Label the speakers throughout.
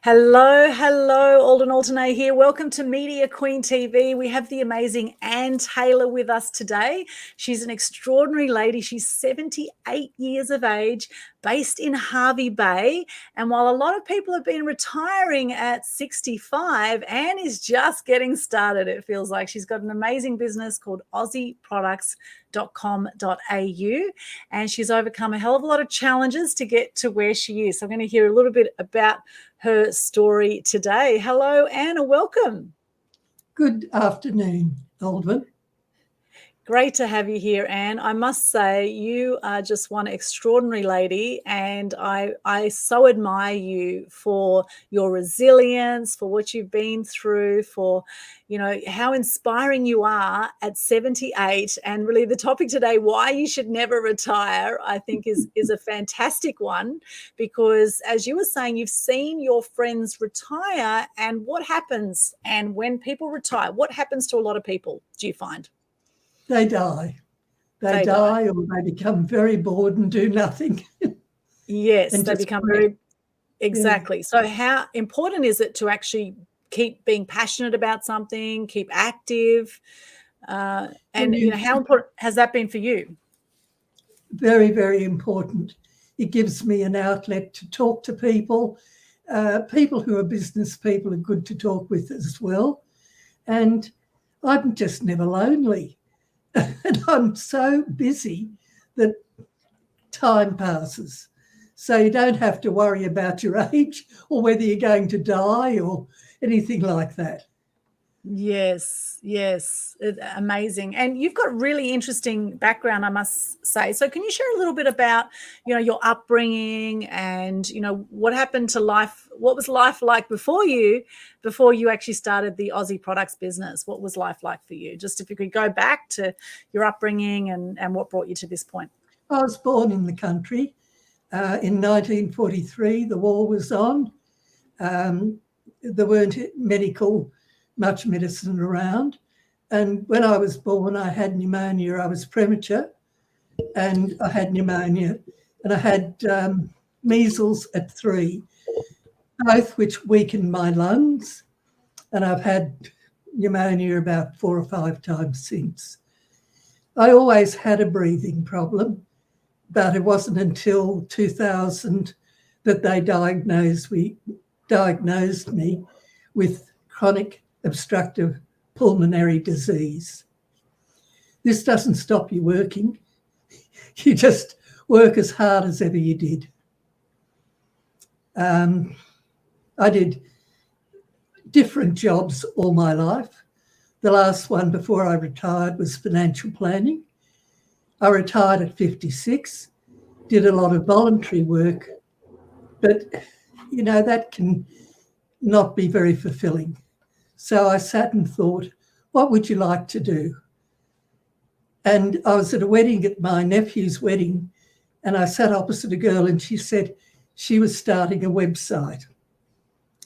Speaker 1: Hello, hello, Alden Altuney here. Welcome to Media Queen TV. We have the amazing Anne Taylor with us today. She's an extraordinary lady. She's 78 years of age, based in Hervey Bay. And while a lot of people have been retiring at 65, Anne is just getting started. It feels like she's got an amazing business called AussieProducts.com.au, and she's overcome a hell of a lot of challenges to get to where she is. So I'm going to hear a little bit about her story today. Hello, Anne, and welcome.
Speaker 2: Good afternoon, Aldwyn.
Speaker 1: Great to have you here, Anne. I must say you are just one extraordinary lady, and I so admire you for your resilience, for what you've been through, for how inspiring you are at 78. And really the topic today, why you should never retire, I think is a fantastic one, because as you were saying, you've seen your friends retire, and what happens, and when people retire, what happens to a lot of people, do you find?
Speaker 2: They die. They die, or they become very bored and do nothing.
Speaker 1: Yes, they become very, exactly. Yeah. So how important is it to actually keep being passionate about something, keep active? And how important has that been for you?
Speaker 2: Very, very important. It gives me an outlet to talk to people. People who are business people are good to talk with as well. And I'm just never lonely. And I'm so busy that time passes. So you don't have to worry about your age or whether you're going to die or anything like that.
Speaker 1: Yes, amazing. And you've got really interesting background, I must say. So can you share a little bit about, your upbringing and, what happened to life? What was life like before you actually started the Aussie Products business? What was life like for you? Just if you could go back to your upbringing and what brought you to this point.
Speaker 2: I was born in the country. In 1943, the war was on. There weren't much medicine around. And when I was born, I had pneumonia. I was premature and I had pneumonia, and I had measles at 3, both which weakened my lungs. And I've had pneumonia about 4 or 5 times since. I always had a breathing problem, but it wasn't until 2000 that they diagnosed me with chronic obstructive pulmonary disease. This doesn't stop you working. You just work as hard as ever you did. I did different jobs all my life. The last one before I retired was financial planning. I retired at 56, did a lot of voluntary work, but, that can not be very fulfilling. So I sat and thought, what would you like to do? And I was at a wedding, at my nephew's wedding, and I sat opposite a girl, and she said she was starting a website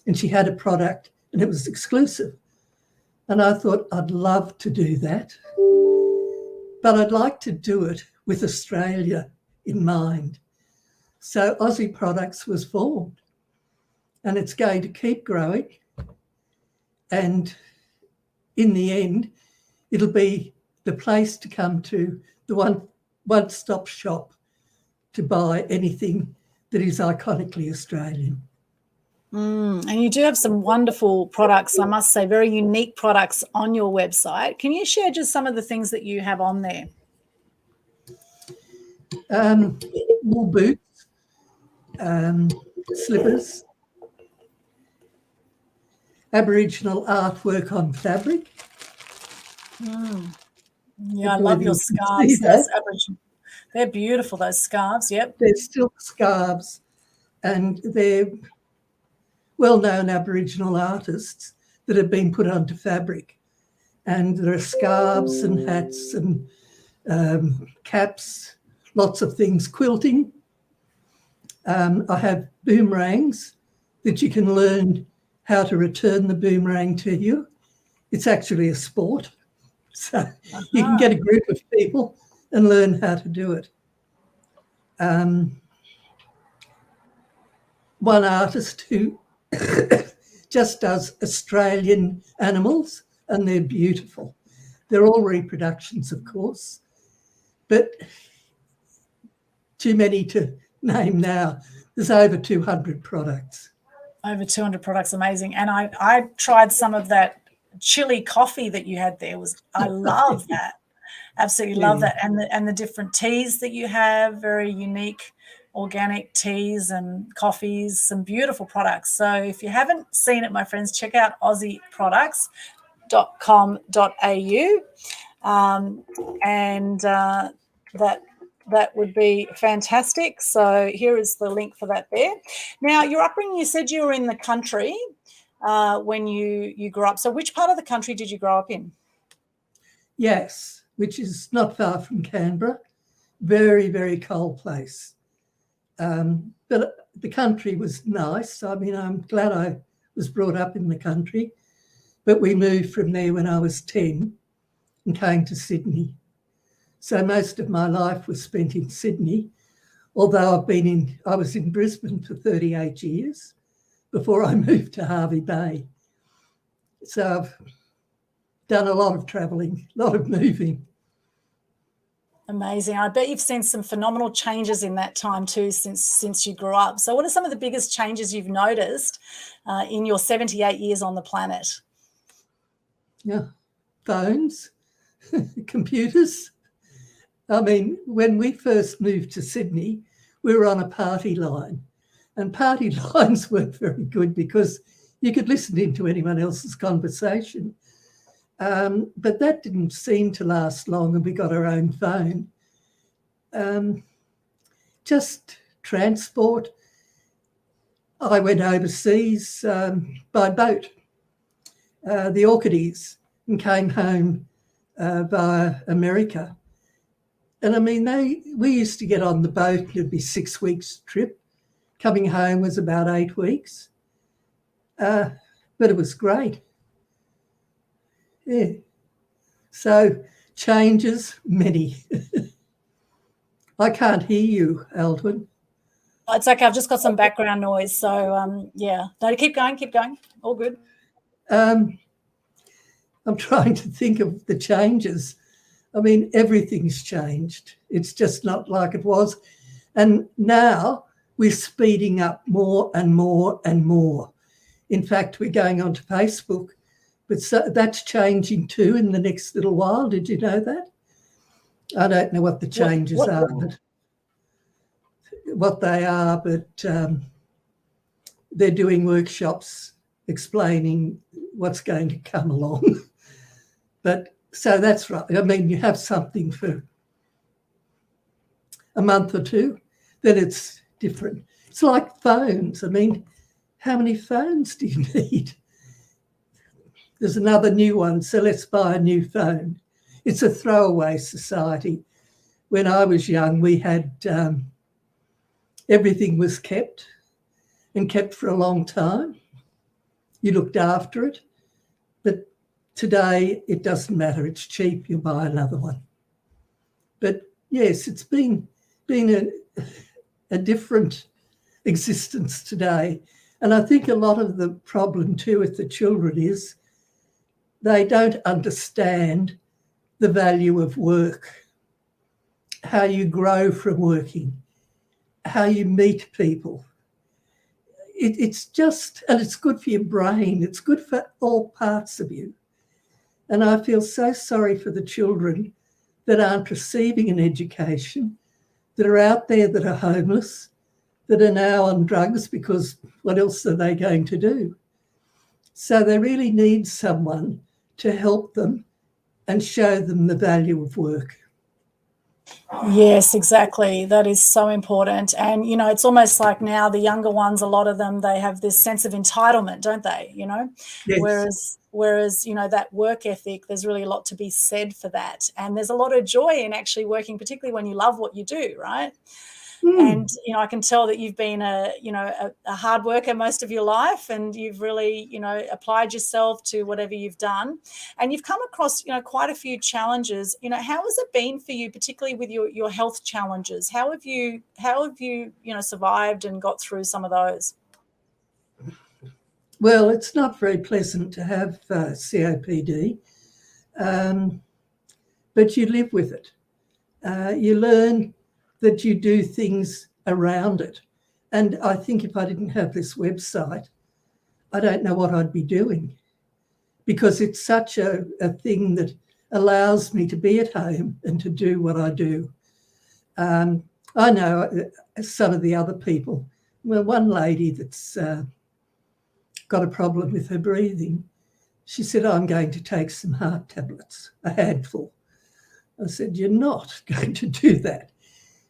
Speaker 2: and she had a product and it was exclusive. And I thought, I'd love to do that, but I'd like to do it with Australia in mind. So Aussie Products was formed, and it's going to keep growing. And in the end, it'll be the place to come to, the one-stop shop to buy anything that is iconically Australian.
Speaker 1: And you do have some wonderful products, I must say, very unique products on your website. Can you share just some of the things that you have on there?
Speaker 2: Wool boots, slippers, Aboriginal artwork on fabric.
Speaker 1: Yeah, I love your scarves. They're beautiful, those scarves, yep.
Speaker 2: They're silk scarves, and they're well-known Aboriginal artists that have been put onto fabric. And there are scarves and hats and caps, lots of things, quilting. I have boomerangs that you can learn how to return the boomerang to you. It's actually a sport. So you can get a group of people and learn how to do it. One artist who just does Australian animals, and they're beautiful. They're all reproductions, of course, but too many to name now. There's over 200 products.
Speaker 1: Over 200 products, amazing. And I tried some of that chili coffee that you had there. I love that. Absolutely love that. And the different teas that you have, very unique organic teas and coffees, some beautiful products. So if you haven't seen it, my friends, check out aussieproducts.com.au, and that would be fantastic. So here is the link for that there. Now, your upbringing, you said you were in the country when you grew up. So which part of the country did you grow up in?
Speaker 2: Yes, which is not far from Canberra. Very, very cold place. But the country was nice. I mean, I'm glad I was brought up in the country. But we moved from there when I was 10 and came to Sydney. So most of my life was spent in Sydney, although I was in Brisbane for 38 years before I moved to Hervey Bay. So I've done a lot of travelling, a lot of moving.
Speaker 1: Amazing. I bet you've seen some phenomenal changes in that time too since you grew up. So what are some of the biggest changes you've noticed in your 78 years on the planet?
Speaker 2: Yeah, phones, computers. I mean, when we first moved to Sydney, we were on a party line, and party lines weren't very good because you could listen into anyone else's conversation. But that didn't seem to last long, and we got our own phone. Just transport. I went overseas by boat, the Orchids, and came home via America. And I mean, we used to get on the boat, it'd be 6 weeks trip. Coming home was about 8 weeks. But it was great. Yeah. So changes, many. I can't hear you, Aldwyn.
Speaker 1: Oh, it's okay. I've just got some background noise. So, yeah. No, keep going. All good.
Speaker 2: I'm trying to think of the changes. I mean, everything's changed. It's just not like it was. And now we're speeding up more and more and more. In fact, we're going onto Facebook, but that's changing too in the next little while. Did you know that? I don't know what the changes are, but what they are, but they're doing workshops explaining what's going to come along. But so that's right. I mean, you have something for a month or two, then it's different. It's like phones. I mean, how many phones do you need? There's another new one, so let's buy a new phone. It's a throwaway society. When I was young, we had everything was kept and kept for a long time. You looked after it. But today, it doesn't matter. It's cheap. You'll buy another one. But yes, it's been a different existence today. And I think a lot of the problem too with the children is they don't understand the value of work, how you grow from working, how you meet people. It's just, and it's good for your brain. It's good for all parts of you. And I feel so sorry for the children that aren't receiving an education, that are out there that are homeless, that are now on drugs because what else are they going to do? So they really need someone to help them and show them the value of work.
Speaker 1: Yes, exactly. That is so important. And, you know, it's almost like now the younger ones, a lot of them, they have this sense of entitlement, don't they? You know,
Speaker 2: Yes.
Speaker 1: whereas, you know, that work ethic, there's really a lot to be said for that. And there's a lot of joy in actually working, particularly when you love what you do, right? And, you know, I can tell that you've been a hard worker most of your life, and you've really, you know, applied yourself to whatever you've done, and you've come across, you know, quite a few challenges. You know, how has it been for you, particularly with your health challenges? How have you, you know, survived and got through some of those?
Speaker 2: Well, it's not very pleasant to have COPD, but you live with it. You learn that you do things around it. And I think if I didn't have this website, I don't know what I'd be doing, because it's such a thing that allows me to be at home and to do what I do. I know some of the other people. Well, one lady that's got a problem with her breathing, she said, I'm going to take some heart tablets, a handful. I said, you're not going to do that.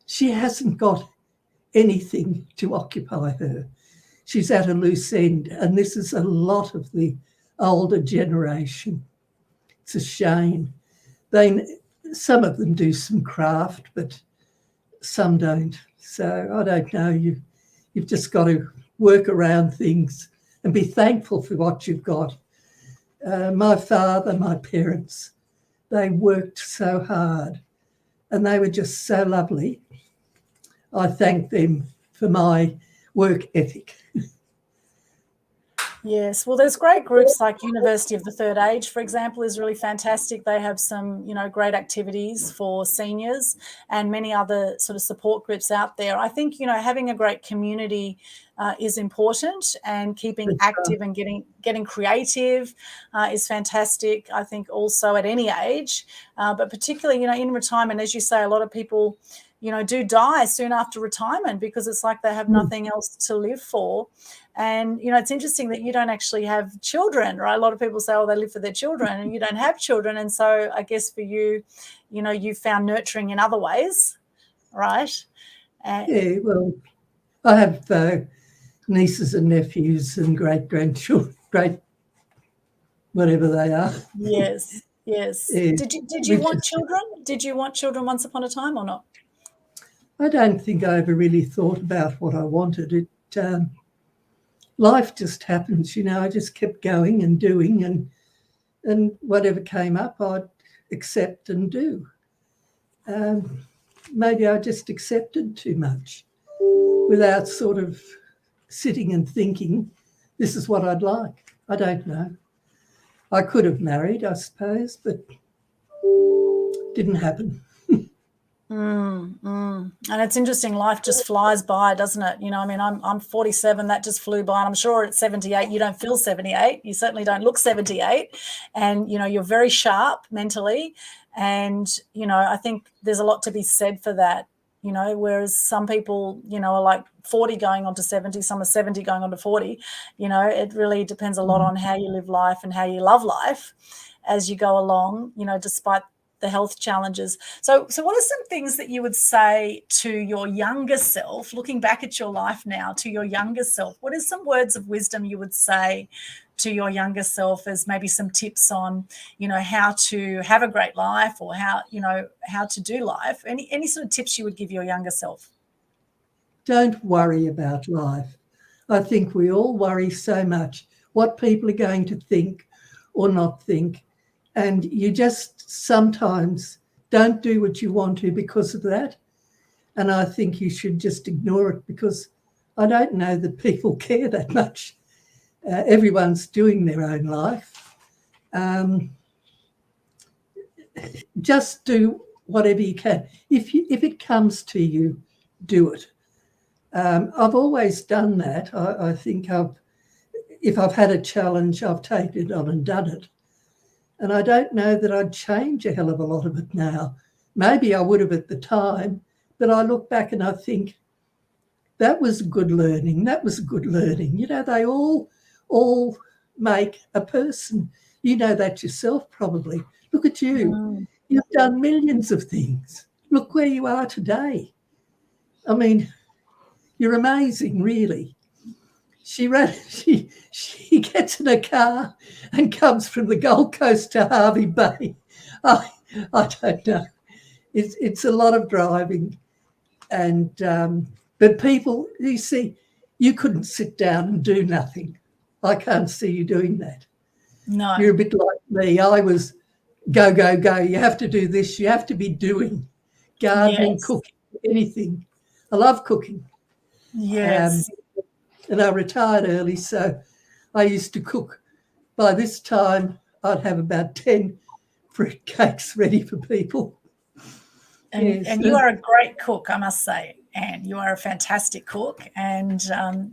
Speaker 2: She hasn't got anything to occupy her. She's at a loose end, and this is a lot of the older generation. It's a shame. Some of them do some craft, but some don't. So I don't know. You've just got to work around things and be thankful for what you've got. My father, my parents, they worked so hard and they were just so lovely. I thank them for my work ethic.
Speaker 1: Yes, well, there's great groups like University of the Third Age, for example, is really fantastic. They have some, great activities for seniors and many other sort of support groups out there. I think, having a great community is important, and keeping active and getting creative is fantastic. I think also at any age, but particularly, in retirement, as you say, a lot of people, do die soon after retirement because it's like they have nothing else to live for. And, it's interesting that you don't actually have children, right? A lot of people say, oh, they live for their children, and you don't have children. And so I guess for you, you found nurturing in other ways, right?
Speaker 2: Yeah, well, I have nieces and nephews and great-grandchildren, whatever they are.
Speaker 1: Yes. Yeah. Did you want children? Did you want children once upon a time or not?
Speaker 2: I don't think I ever really thought about what I wanted. Life just happens, I just kept going and doing, and whatever came up, I'd accept and do. Maybe I just accepted too much without sort of sitting and thinking, this is what I'd like. I don't know. I could have married, I suppose, but didn't happen.
Speaker 1: And it's interesting, life just flies by, doesn't it? I'm 47, that just flew by, and I'm sure at 78 you don't feel 78, you certainly don't look 78, and you're very sharp mentally, and I think there's a lot to be said for that, whereas some people are like 40 going on to 70, some are 70 going on to 40. It really depends a lot on how you live life and how you love life as you go along, despite the health challenges. So what are some things that you would say to your younger self, looking back at your life now, to your younger self? What is some words of wisdom you would say to your younger self as maybe some tips on, how to have a great life, or how to do life? Any sort of tips you would give your younger self?
Speaker 2: Don't worry about life. I think we all worry so much what people are going to think or not think. And you just sometimes don't do what you want to because of that. And I think you should just ignore it, because I don't know that people care that much. Everyone's doing their own life. Just do whatever you can. If it comes to you, do it. I've always done that. I think if I've had a challenge, I've taken it on and done it. And I don't know that I'd change a hell of a lot of it now. Maybe I would have at the time, but I look back and I think that was good learning. That was good learning. They all make a person. You know that yourself probably. Look at you. You've done millions of things. Look where you are today. I mean, you're amazing, really. She gets in a car and comes from the Gold Coast to Hervey Bay. I don't know. It's a lot of driving, and but people, you see, you couldn't sit down and do nothing. I can't see you doing that.
Speaker 1: No,
Speaker 2: you're a bit like me. I was go go go. You have to do this. You have to be doing gardening, cooking, anything. I love cooking.
Speaker 1: Yes.
Speaker 2: And I retired early, so I used to cook. By this time, I'd have about 10 fruit cakes ready for people.
Speaker 1: And,
Speaker 2: Yes.
Speaker 1: and you are a great cook, I must say, Anne. You are a fantastic cook, and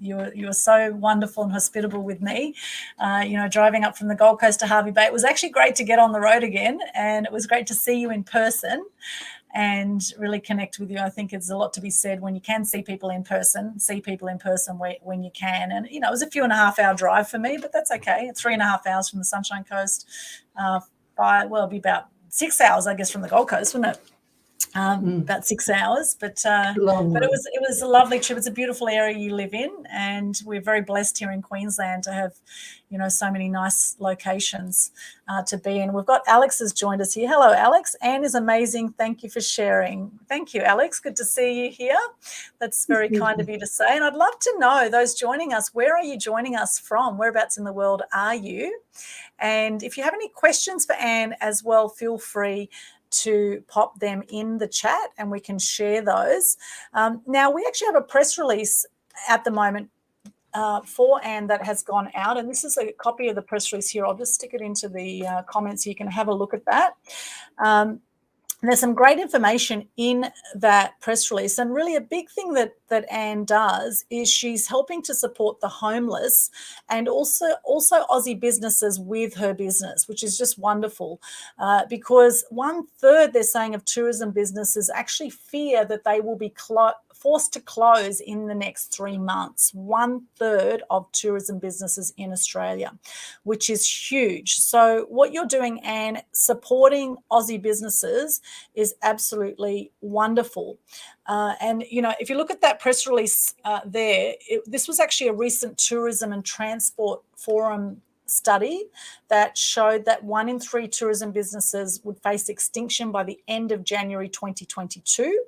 Speaker 1: you're so wonderful and hospitable with me. Driving up from the Gold Coast to Hervey Bay, it was actually great to get on the road again, and it was great to see you in person and really connect with you. I think it's a lot to be said when you can see people in person when you can. And, it was a 2.5 hour drive for me, but that's okay. 3.5 hours from the Sunshine Coast. It'll be about 6 hours, I guess, from the Gold Coast, wouldn't it? About 6 hours, but it was a lovely trip. It's a beautiful area you live in, and we're very blessed here in Queensland to have, so many nice locations to be in. We've got Alex has joined us here. Hello, Alex. Anne is amazing. Thank you for sharing. Thank you, Alex. Good to see you here. That's very kind of you to say. And I'd love to know, those joining us, where are you joining us from? Whereabouts in the world are you? And if you have any questions for Anne as well, feel free to pop them in the chat and we can share those. Now, we actually have a press release at the moment for Anne that has gone out, and this is a copy of the press release here. I'll just stick it into the comments so you can have a look at that. There's some great information in that press release, and really a big thing that Anne does is she's helping to support the homeless and also Aussie businesses with her business, which is just wonderful, because 1/3, they're saying, of tourism businesses actually fear that they will be forced to close in the next 3 months. 1/3 of tourism businesses in Australia, which is huge. So what you're doing, Anne, supporting Aussie businesses is absolutely wonderful. And, if you look at that press release this was actually a recent Tourism and Transport Forum study that showed that 1 in 3 tourism businesses would face extinction by the end of January 2022.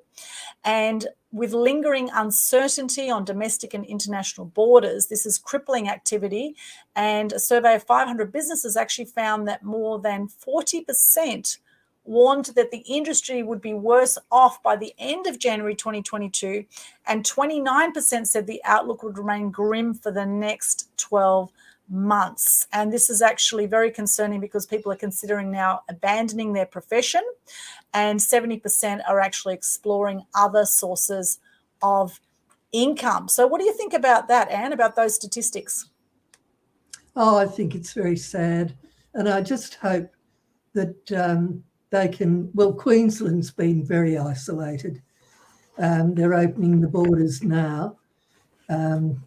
Speaker 1: And with lingering uncertainty on domestic and international borders, this is crippling activity. And a survey of 500 businesses actually found that more than 40% warned that the industry would be worse off by the end of January 2022, and 29% said the outlook would remain grim for the next 12 months. And this is actually very concerning because people are considering now abandoning their profession, and 70% are actually exploring other sources of income. So what do you think about that, Anne, about those statistics?
Speaker 2: Oh, I think it's very sad. And I just hope that they can, Queensland's been very isolated. They're opening the borders now. And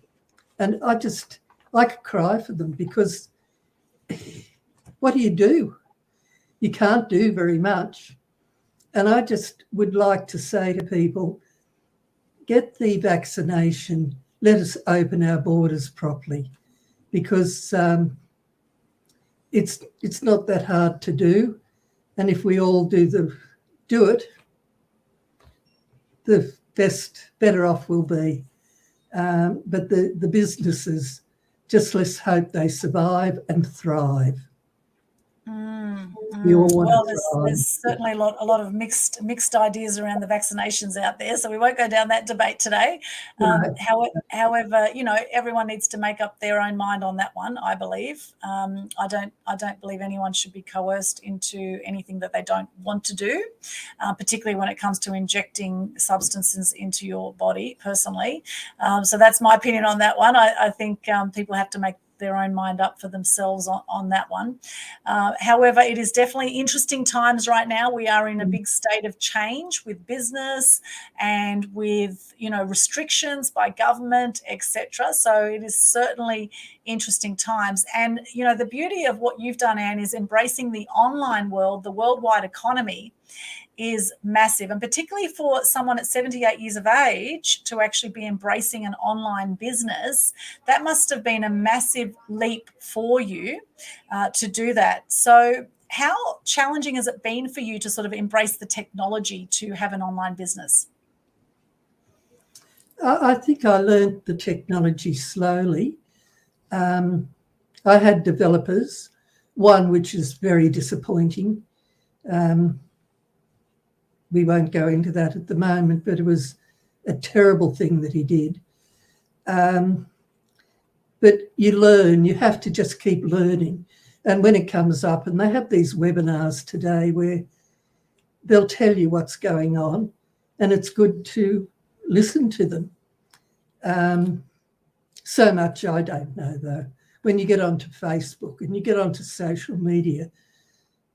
Speaker 2: I could cry for them, because what do? You can't do very much. And I just would like to say to people, get the vaccination, let us open our borders properly, because it's not that hard to do. And if we all do it, the better off we'll be. But the businesses, just let's hope they survive and thrive. We all want to thrive.
Speaker 1: There's certainly a lot of mixed ideas around the vaccinations out there, so we won't go down that debate today.
Speaker 2: Right.
Speaker 1: However, everyone needs to make up their own mind on that one, I believe. I don't believe anyone should be coerced into anything that they don't want to do, particularly when it comes to injecting substances into your body, personally. So that's my opinion on that one. I think people have to make their own mind up for themselves on that one. However, it is definitely interesting times right now. We are in a big state of change with business and with, restrictions by government, etc. So it is certainly interesting times. And, the beauty of what you've done, Anne, is embracing the online world, the worldwide economy is massive. And particularly for someone at 78 years of age to actually be embracing an online business, that must have been a massive leap for you to do that. So how challenging has it been for you to sort of embrace the technology to have an online business?
Speaker 2: I think I learned the technology slowly. I had developers, one which is very disappointing. We won't go into that at the moment, but it was a terrible thing that he did. But but you learn. You have to just keep learning. And when it comes up, and they have these webinars today where they'll tell you what's going on, and it's good to listen to them. So much I don't know, though. When you get onto Facebook and you get onto social media,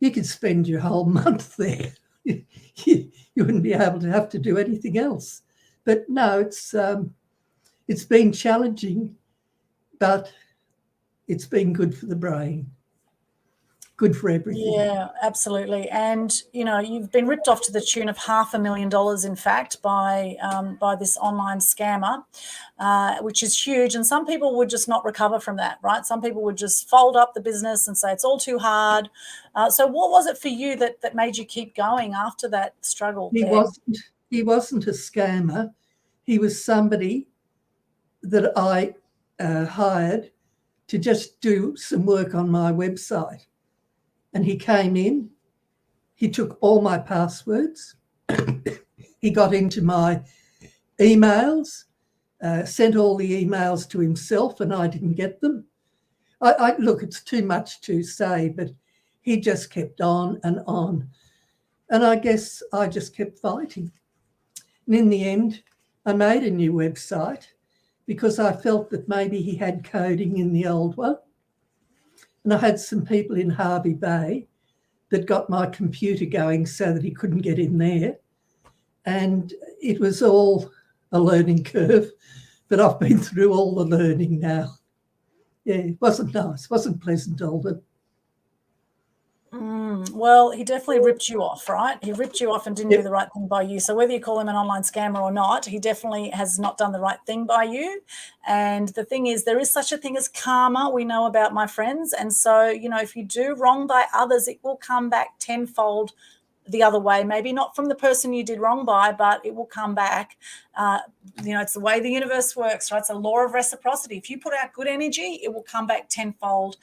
Speaker 2: you could spend your whole month there. You wouldn't be able to have to do anything else. But no, it's been challenging, but it's been good for the brain. Good for everything.
Speaker 1: Yeah, absolutely. And, you know, you've been ripped off to the tune of $500,000, in fact, by this online scammer, which is huge. And some people would just not recover from that, right? Some people would just fold up the business and say it's all too hard. So what was it for you that made you keep going after that struggle?
Speaker 2: He wasn't a scammer. He was somebody that I hired to just do some work on my website. And he came in, he took all my passwords, he got into my emails, sent all the emails to himself, and I didn't get them. Look, it's too much to say, but he just kept on and on. And I guess I just kept fighting. And in the end, I made a new website because I felt that maybe he had coding in the old one. And I had some people in Hervey Bay that got my computer going so that he couldn't get in there. And it was all a learning curve, but I've been through all the learning now. Yeah, it wasn't nice, it wasn't pleasant, Aldwyn.
Speaker 1: Well, he definitely ripped you off, right? He ripped you off and didn't do the right thing by you. So whether you call him an online scammer or not, he definitely has not done the right thing by you. And the thing is, there is such a thing as karma, we know about, my friends. And so, you know, if you do wrong by others, it will come back tenfold the other way. Maybe not from the person you did wrong by, but it will come back. You know, it's the way the universe works, right? It's a law of reciprocity. If you put out good energy, it will come back tenfold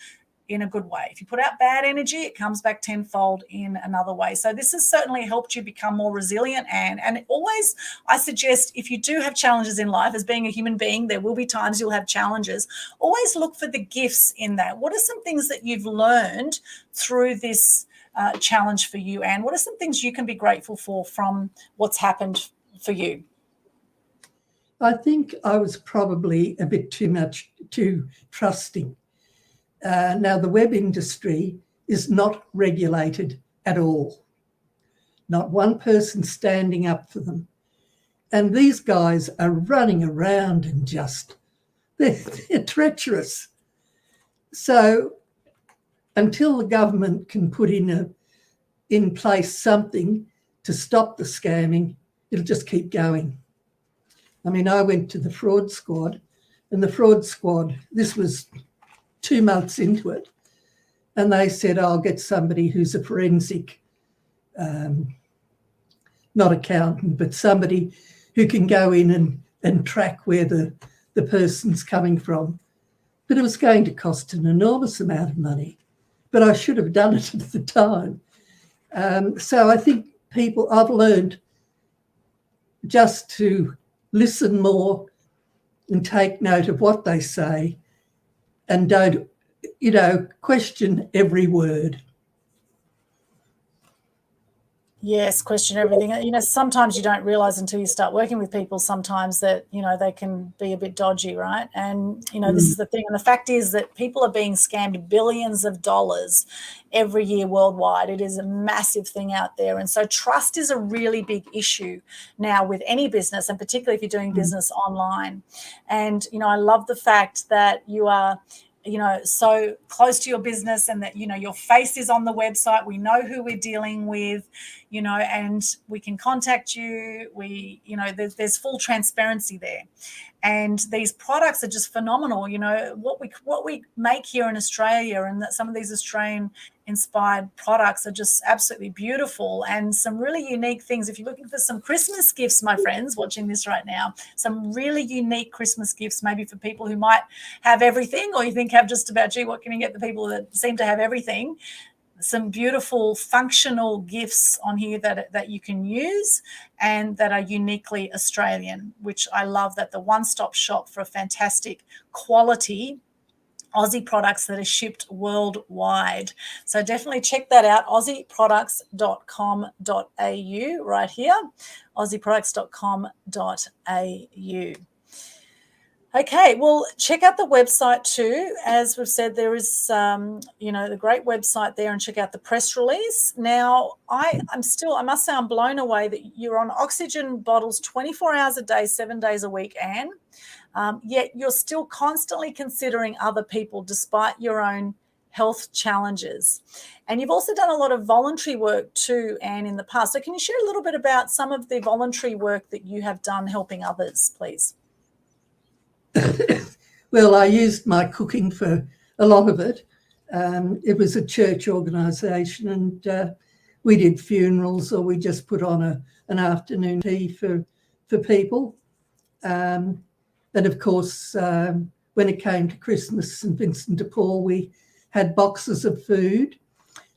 Speaker 1: in a good way. If you put out bad energy, it comes back tenfold in another way. So this has certainly helped you become more resilient. And always, I suggest, if you do have challenges in life, as being a human being, there will be times you'll have challenges. Always look for the gifts in that. What are some things that you've learned through this challenge for you, Anne? What are some things you can be grateful for from what's happened for you?
Speaker 2: I think I was probably a bit too trusting. Now, the web industry is not regulated at all. Not one person standing up for them. And these guys are running around and they're treacherous. So until the government can put in place something to stop the scamming, it'll just keep going. I mean, I went to the fraud squad, and the fraud squad, this was 2 months into it, and they said, I'll get somebody who's a forensic, not accountant, but somebody who can go in and track where the person's coming from. But it was going to cost an enormous amount of money, but I should have done it at the time. So I think I've learned just to listen more and take note of what they say, and don't, question every word.
Speaker 1: Yes, question everything. You know, sometimes you don't realize until you start working with people sometimes that, they can be a bit dodgy, right? And, this is the thing. And the fact is that people are being scammed billions of dollars every year worldwide. It is a massive thing out there. And so trust is a really big issue now with any business, and particularly if you're doing business online. And, I love the fact that you are so close to your business, and that, your face is on the website. We know who we're dealing with, and we can contact you. There's full transparency there. And these products are just phenomenal. What we make here in Australia, and that some of these Australian inspired products are just absolutely beautiful, and some really unique things. If you're looking for some Christmas gifts, my friends watching this right now, some really unique Christmas gifts, maybe for people who might have everything, or you think have just about, gee, what can you get the people that seem to have everything? Some beautiful functional gifts on here that you can use, and that are uniquely Australian, which I love. That the one-stop shop for a fantastic quality Aussie products that are shipped worldwide. So definitely check that out, aussieproducts.com.au right here, aussieproducts.com.au. Okay, well, check out the website too. As we've said, there is, the great website there, and check out the press release. Now, I must say, I'm blown away that you're on oxygen bottles 24 hours a day, 7 days a week, Anne. Yet you're still constantly considering other people despite your own health challenges. And you've also done a lot of voluntary work too, Anne, in the past. So can you share a little bit about some of the voluntary work that you have done helping others, please?
Speaker 2: Well, I used my cooking for a lot of it. It was a church organisation, and we did funerals, or we just put on an afternoon tea for people. And of course, when it came to Christmas, St Vincent de Paul, we had boxes of food.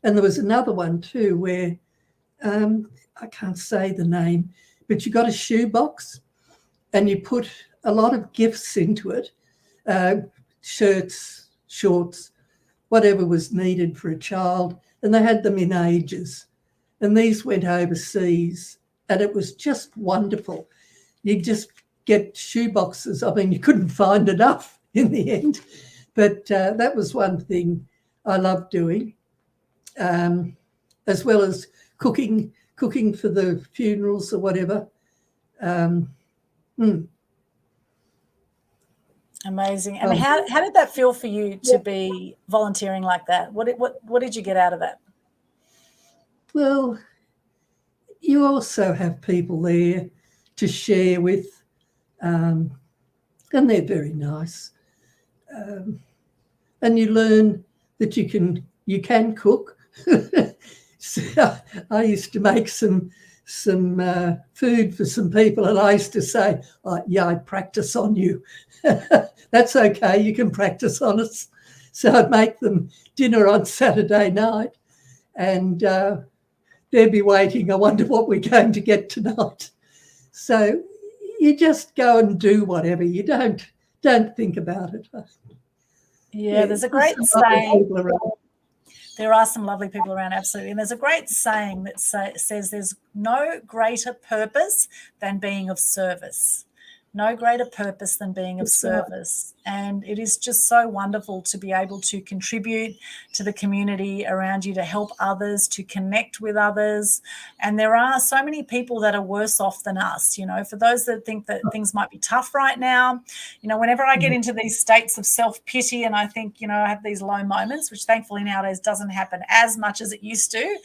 Speaker 2: And there was another one too where, I can't say the name, but you got a shoebox and you put a lot of gifts into it, shirts, shorts, whatever was needed for a child, and they had them in ages. And these went overseas, and it was just wonderful. You just get shoe boxes. I mean, you couldn't find enough in the end, but that was one thing I loved doing, as well as cooking for the funerals or whatever.
Speaker 1: Amazing. And how did that feel for you to be volunteering like that? What did you get out of that?
Speaker 2: Well, you also have people there to share with, and they're very nice. And you learn that you can cook. So I used to make some food for some people, and I used to say, "Oh, yeah, I practice on you." That's okay, you can practice on us. So I'd make them dinner on Saturday night, and they'd be waiting, I wonder what we're going to get tonight. So you just go and do whatever. You don't think about it.
Speaker 1: Yeah, there's a great saying. There are some lovely people around, absolutely. And there's a great saying that says there's no greater purpose than being of service. No greater purpose than being of service. And it is just so wonderful to be able to contribute to the community around you, to help others, to connect with others. And there are so many people that are worse off than us, for those that think that things might be tough right now. Whenever I get into these states of self-pity and I think, I have these low moments, which thankfully nowadays doesn't happen as much as it used to.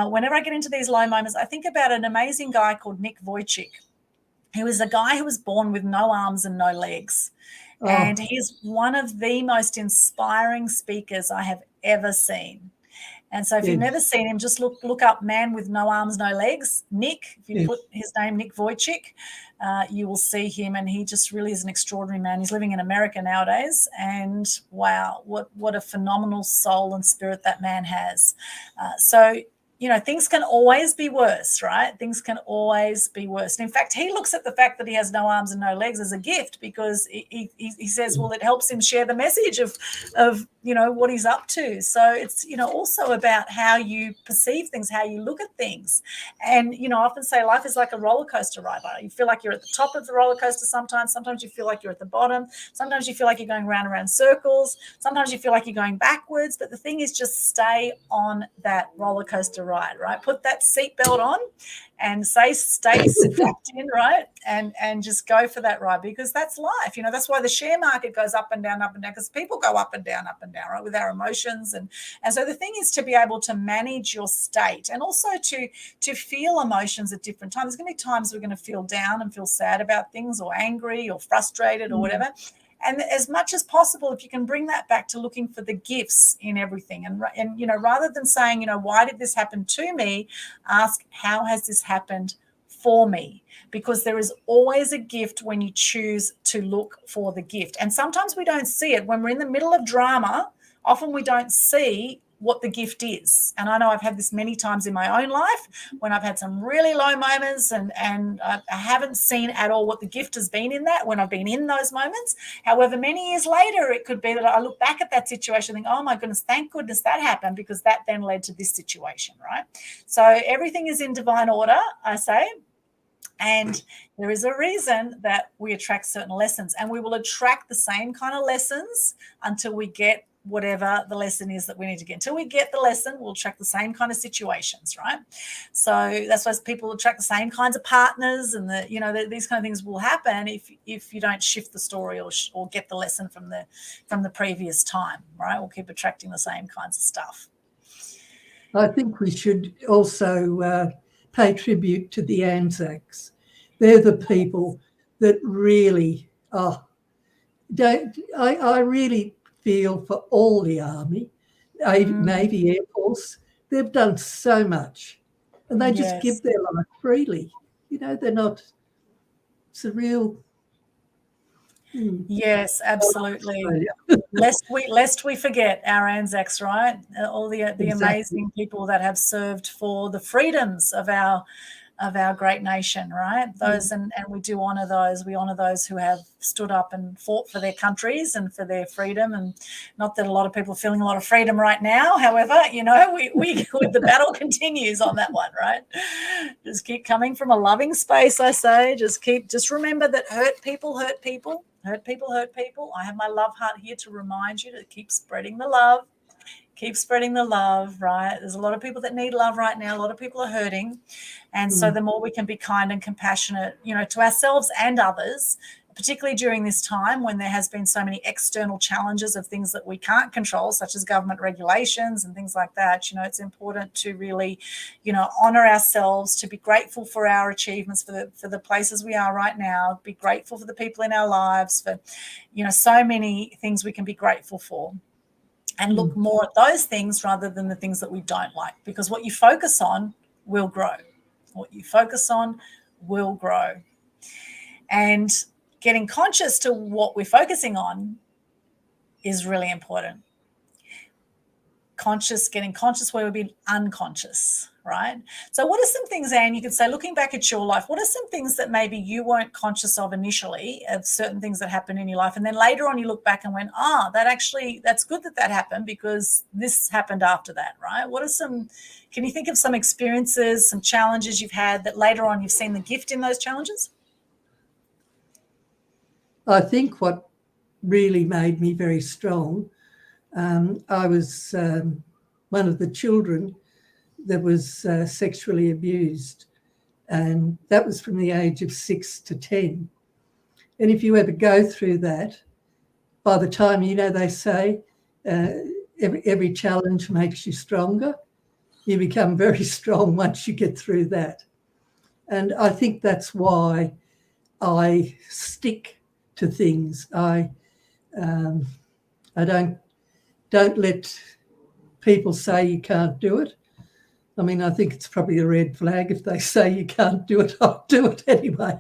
Speaker 1: Whenever I get into these low moments, I think about an amazing guy called Nick Vujicic. He was a guy who was born with no arms and no legs. Oh. And he's one of the most inspiring speakers I have ever seen. And so if you've never seen him, just look up man with no arms, no legs, Nick. If you put his name, Nick Vujicic, you will see him. And he just really is an extraordinary man. He's living in America nowadays. And wow, what a phenomenal soul and spirit that man has. Things can always be worse, right? Things can always be worse. And in fact, he looks at the fact that he has no arms and no legs as a gift, because he says, well, it helps him share the message of what he's up to. So it's, also about how you perceive things, how you look at things. And, I often say life is like a roller coaster ride. You feel like you're at the top of the roller coaster sometimes. Sometimes you feel like you're at the bottom. Sometimes you feel like you're going round and round circles. Sometimes you feel like you're going backwards. But the thing is, just stay on that roller coaster ride, right? Put that seatbelt on and stay strapped in, right? And just go for that ride, because that's life. That's why the share market goes up and down, because people go up and down, right, with our emotions. And so the thing is to be able to manage your state, and also to feel emotions at different times. There's going to be times we're going to feel down and feel sad about things, or angry or frustrated or whatever. And as much as possible, if you can bring that back to looking for the gifts in everything, and rather than saying, why did this happen to me, ask, how has this happened for me? Because there is always a gift when you choose to look for the gift. And sometimes we don't see it when we're in the middle of drama. Often we don't see what the gift is. And I know I've had this many times in my own life when I've had some really low moments and I haven't seen at all what the gift has been in that when I've been in those moments. However, many years later, it could be that I look back at that situation and think, oh my goodness, thank goodness that happened, because that then led to this situation, right? So everything is in divine order, I say. And there is a reason that we attract certain lessons, and we will attract the same kind of lessons until we get whatever the lesson is that we need to get. Until we get the lesson, we'll attract the same kind of situations, right? So that's why people attract the same kinds of partners, and these kind of things will happen if you don't shift the story or get the lesson from the previous time, right? We'll keep attracting the same kinds of stuff.
Speaker 2: I think we should also pay tribute to the Anzacs. They're the people that really I really feel for all the Army, Navy, Air Force. They've done so much, and they just give their life freely. They're not. It's a real.
Speaker 1: Yes, absolutely. lest we forget our Anzacs, right? All the amazing people that have served for the freedoms of our great nation, right? Those and we do honor those. We honor those who have stood up and fought for their countries and for their freedom. And not that a lot of people are feeling a lot of freedom right now. However, the battle continues on that one, right? Just keep coming from a loving space, I say. Just remember that hurt people hurt people. Hurt people hurt people. I have my love heart here to remind you to keep spreading the love. Keep spreading the love, right? There's a lot of people that need love right now. A lot of people are hurting. And so the more we can be kind and compassionate, to ourselves and others, particularly during this time when there has been so many external challenges of things that we can't control, such as government regulations and things like that, it's important to really, honor ourselves, to be grateful for our achievements, for the places we are right now, be grateful for the people in our lives, for, so many things we can be grateful for. And look more at those things rather than the things that we don't like, because what you focus on will grow. What you focus on will grow. And getting conscious to what we're focusing on is really important. Getting conscious where we've been unconscious, right? So what are some things, Anne, you could say, looking back at your life, what are some things that maybe you weren't conscious of initially, of certain things that happened in your life, and then later on you look back and went, that's good that happened because this happened after that, right? Can you think of some experiences, some challenges you've had that later on you've seen the gift in those challenges?
Speaker 2: I think what really made me very strong, I was one of the children that was sexually abused, and that was from the age of 6 to 10. And if you ever go through that, by the time, they say every challenge makes you stronger. You become very strong once you get through that. And I think that's why I stick to things. I don't let people say you can't do it. I mean, I think it's probably a red flag if they say you can't do it. I'll do it anyway.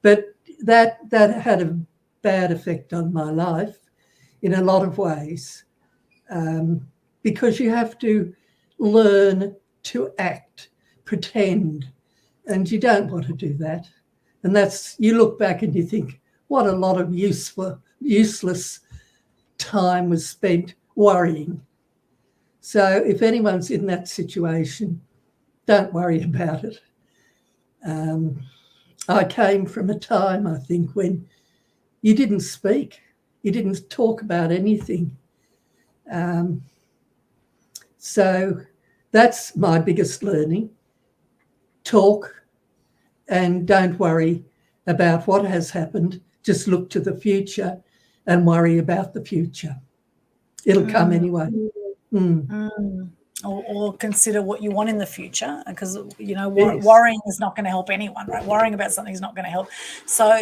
Speaker 2: But that had a bad effect on my life in a lot of ways, because you have to learn to act, pretend, and you don't want to do that. And you look back and you think, what a lot of useless time was spent worrying. So if anyone's in that situation, don't worry about it. I came from a time, I think, when you didn't speak. You didn't talk about anything. So that's my biggest learning. Talk and don't worry about what has happened. Just look to the future and worry about the future. It'll come anyway.
Speaker 1: Or consider what you want in the future, because worrying is not going to help anyone, right? Worrying about something is not going to help. So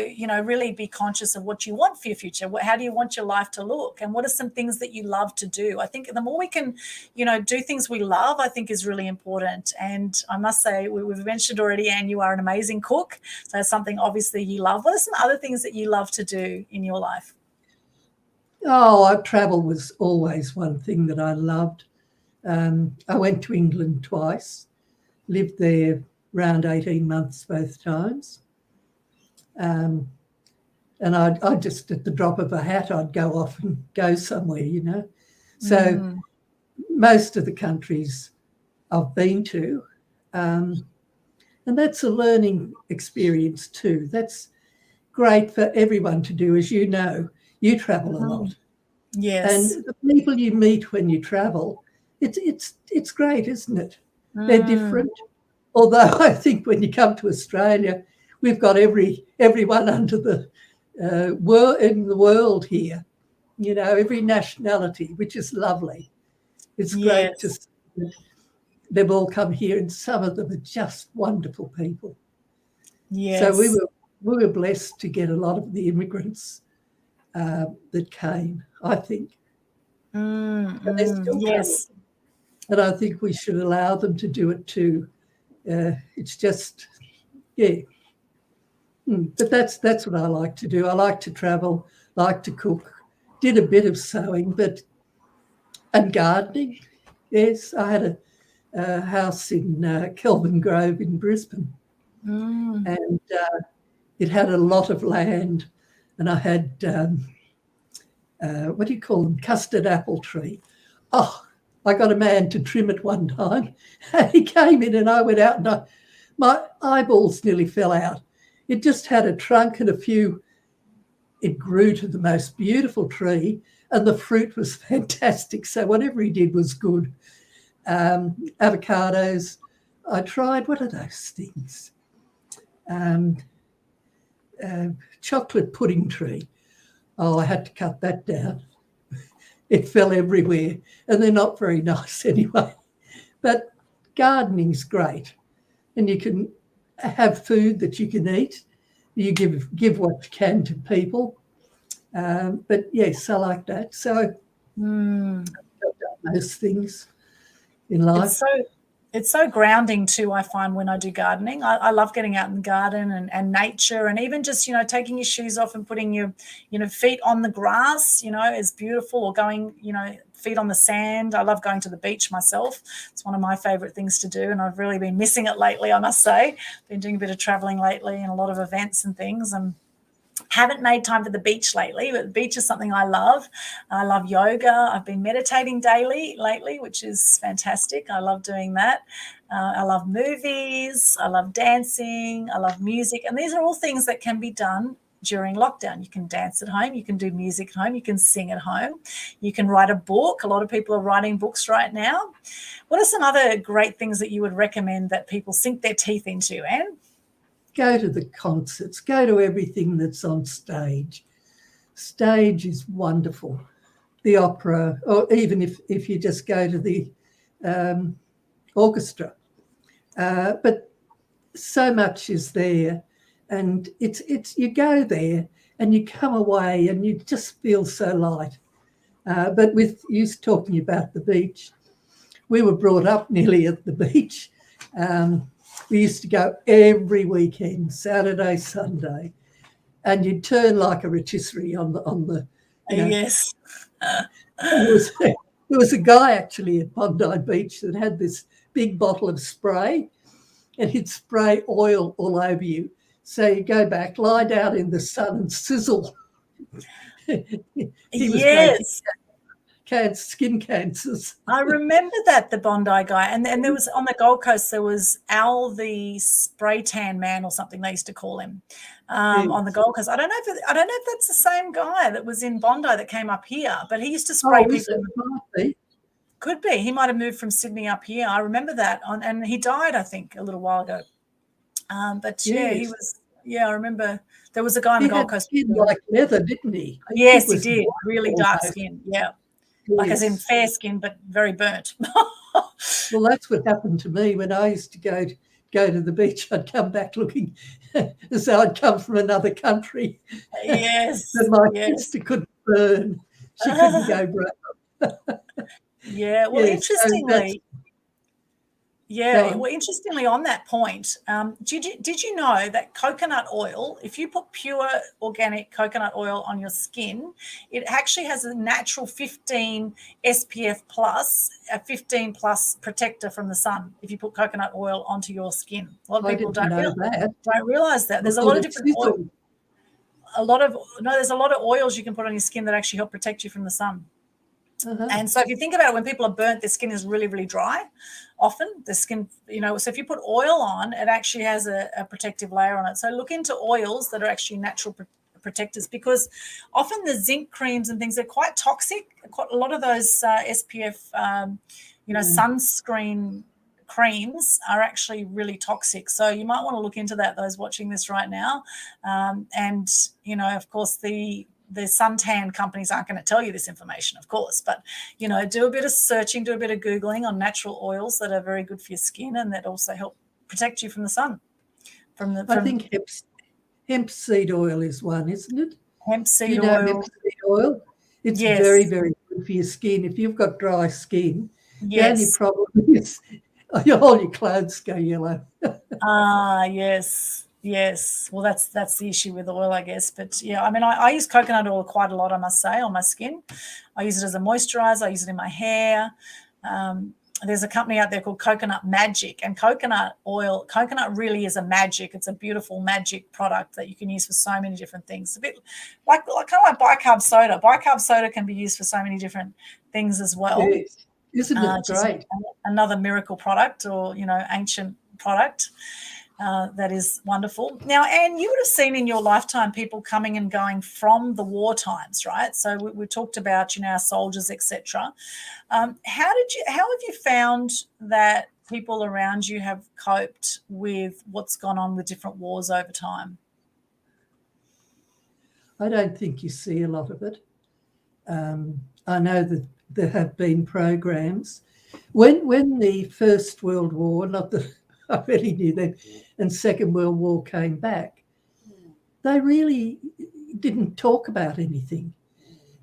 Speaker 1: really be conscious of what you want for your future. How do you want your life to look, and what are some things that you love to do? I think the more we can do things we love, I think is really important. And I must say, we've mentioned already, Anne, you are an amazing cook, so that's something obviously you love. What are some other things that you love to do in your life?
Speaker 2: Oh, travel was always one thing that I loved. I went to England twice, lived there around 18 months both times. And I just, at the drop of a hat, I'd go off and go somewhere, you know. So most of the countries I've been to, and that's a learning experience too. That's great for everyone to do. As you know, you travel a lot.
Speaker 1: Yes.
Speaker 2: And the people you meet when you travel, it's great, isn't it? They're different. Although I think when you come to Australia, we've got everyone under the world in the world here. You know, every nationality, which is lovely. It's great to see that they've all come here, and some of them are just wonderful people.
Speaker 1: Yes.
Speaker 2: So we were blessed to get a lot of the immigrants that came, I think.
Speaker 1: Yes.
Speaker 2: And I think we should allow them to do it too. It's just, yeah. But that's what I like to do. I like to travel, like to cook, did a bit of sewing, and gardening. Yes, I had a house in Kelvin Grove in Brisbane, and it had a lot of land, and I had what do you call them? Custard apple tree. Oh, I got a man to trim it one time. He came in and I went out and my eyeballs nearly fell out. It just had a trunk and it grew to the most beautiful tree and the fruit was fantastic. So whatever he did was good. Avocados. I tried, what are those things? Chocolate pudding tree. Oh, I had to cut that down. It fell everywhere, and they're not very nice anyway. But gardening's great, and you can have food that you can eat. You give what you can to people. But yes, I like that. So I've done most things in life.
Speaker 1: It's so grounding too, I find, when I do gardening. I love getting out in the garden and nature, and even just, you know, taking your shoes off and putting your, you know, feet on the grass, you know, is beautiful, or going, you know, feet on the sand. I love going to the beach myself. It's one of my favorite things to do, and I've really been missing it lately, I must say. Been doing a bit of traveling lately and a lot of events and things, and haven't made time for the beach lately, but the beach is something I love. I love yoga. I've been meditating daily lately, which is fantastic. I love doing that. I love movies. I love dancing. I love music. And these are all things that can be done during lockdown. You can dance at home. You can do music at home. You can sing at home. You can write a book. A lot of people are writing books right now. What are some other great things that you would recommend that people sink their teeth into, Anne?
Speaker 2: Go to the concerts, go to everything that's on stage. Stage is wonderful. The opera, or even if you just go to the orchestra. But so much is there, and it's you go there and you come away and you just feel so light. But with you talking about the beach, we were brought up nearly at the beach. We used to go every weekend, Saturday, Sunday, and you'd turn like a rotisserie on the. You know.
Speaker 1: Yes.
Speaker 2: There was a guy actually at Bondi Beach that had this big bottle of spray, and he'd spray oil all over you. So you go back, lie down in the sun, and sizzle. He was making skin cancers.
Speaker 1: I remember that, the Bondi guy, and there was on the Gold Coast, there was Al the spray tan man or something they used to call him on the Gold Coast. I don't know if that's the same guy that was in Bondi that came up here, but he used to spray people. Could be. He might have moved from Sydney up here. I remember that, and he died, I think, a little while ago. But yeah, he was. Yeah, I remember there was a guy on the Gold Coast.
Speaker 2: He had like leather, didn't he?
Speaker 1: Yes, he did. Really dark skin. Yeah. Like as in fair skin, but very burnt.
Speaker 2: Well, that's what happened to me when I used to go to the beach. I'd come back looking as though I'd come from another country.
Speaker 1: Yes.
Speaker 2: And my sister couldn't burn. She couldn't go brown.
Speaker 1: Yeah. Well, interestingly. Yeah, well, interestingly, on that point, did you know that coconut oil, if you put pure organic coconut oil on your skin, it actually has a natural 15 SPF plus, a 15 plus protector from the sun if you put coconut oil onto your skin. A lot of
Speaker 2: I
Speaker 1: people
Speaker 2: didn't know that.
Speaker 1: don't realize that.
Speaker 2: I
Speaker 1: There's a
Speaker 2: thought
Speaker 1: lot of
Speaker 2: it
Speaker 1: different oil,
Speaker 2: sizzled.
Speaker 1: there's a lot of oils you can put on your skin that actually help protect you from the sun.
Speaker 2: Uh-huh.
Speaker 1: And so if you think about it, when people are burnt, their skin is really, really dry. Often the skin, so if you put oil on, it actually has a protective layer on it. So look into oils that are actually natural protectors, because often the zinc creams and things are quite toxic. Quite a lot of those SPF, sunscreen creams are actually really toxic. So you might want to look into that, those watching this right now. And, of course, the suntan companies aren't going to tell you this information, of course, but, do a bit of searching, do a bit of Googling on natural oils that are very good for your skin and that also help protect you from the sun.
Speaker 2: I think hemp seed oil is one, isn't it?
Speaker 1: Hemp seed
Speaker 2: Do you know
Speaker 1: oil.
Speaker 2: hemp seed oil? It's very, very good for your skin. If you've got dry skin, the only problem is all your clothes go yellow.
Speaker 1: Yes. Well, that's the issue with oil, I guess. But yeah, I mean, I use coconut oil quite a lot, I must say, on my skin. I use it as a moisturizer. I use it in my hair. There's a company out there called Coconut Magic, and coconut really is a magic. It's a beautiful magic product that you can use for so many different things. A bit like kind of like bicarb soda. Bicarb soda can be used for so many different things as well.
Speaker 2: Yes. Isn't it great?
Speaker 1: Another miracle product, or ancient product. That is wonderful. Now, Anne, you would have seen in your lifetime people coming and going from the war times, right? So we talked about, our soldiers, etc. How have you found that people around you have coped with what's gone on with different wars over time?
Speaker 2: I don't think you see a lot of it. I know that there have been programs. When the First World War, not that I really knew that, and Second World War came back, they really didn't talk about anything.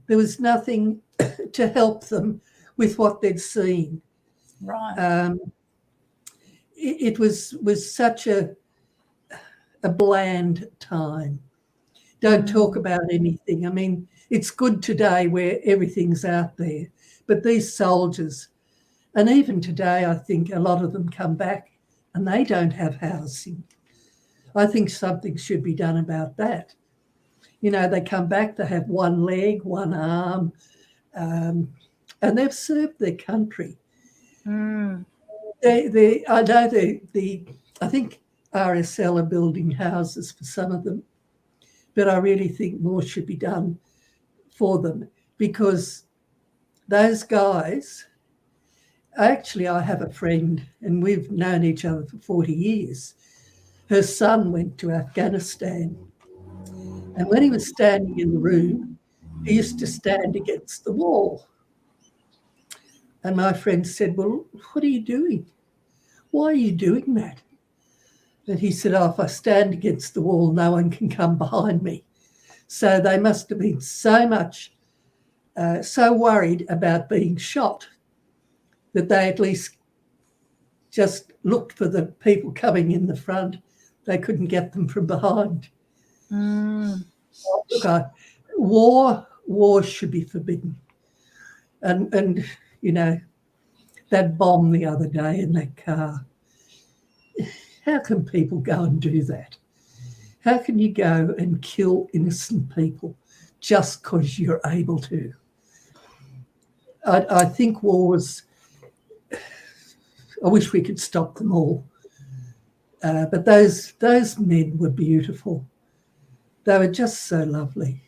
Speaker 2: There was nothing to help them with what they'd seen.
Speaker 1: Right.
Speaker 2: It was such a bland time. Don't talk about anything. I mean, it's good today where everything's out there, but these soldiers, and even today, I think a lot of them come back and they don't have housing. I think something should be done about that. They come back, they have one leg, one arm, and they've served their country. I think RSL are building houses for some of them, but I really think more should be done for them, because those guys, actually, I have a friend and we've known each other for 40 years. Her son went to Afghanistan, and when he was standing in the room, he used to stand against the wall. And my friend said, "Well, what are you doing? Why are you doing that?" And he said, "Oh, if I stand against the wall, no one can come behind me." So they must have been so worried about being shot that they at least just looked for the people coming in the front. They couldn't get them from behind. Look, war should be forbidden. And that bomb the other day in that car, how can people go and do that? How can you go and kill innocent people just because you're able to? I think wars, I wish we could stop them all. But those men were beautiful. They were just so lovely.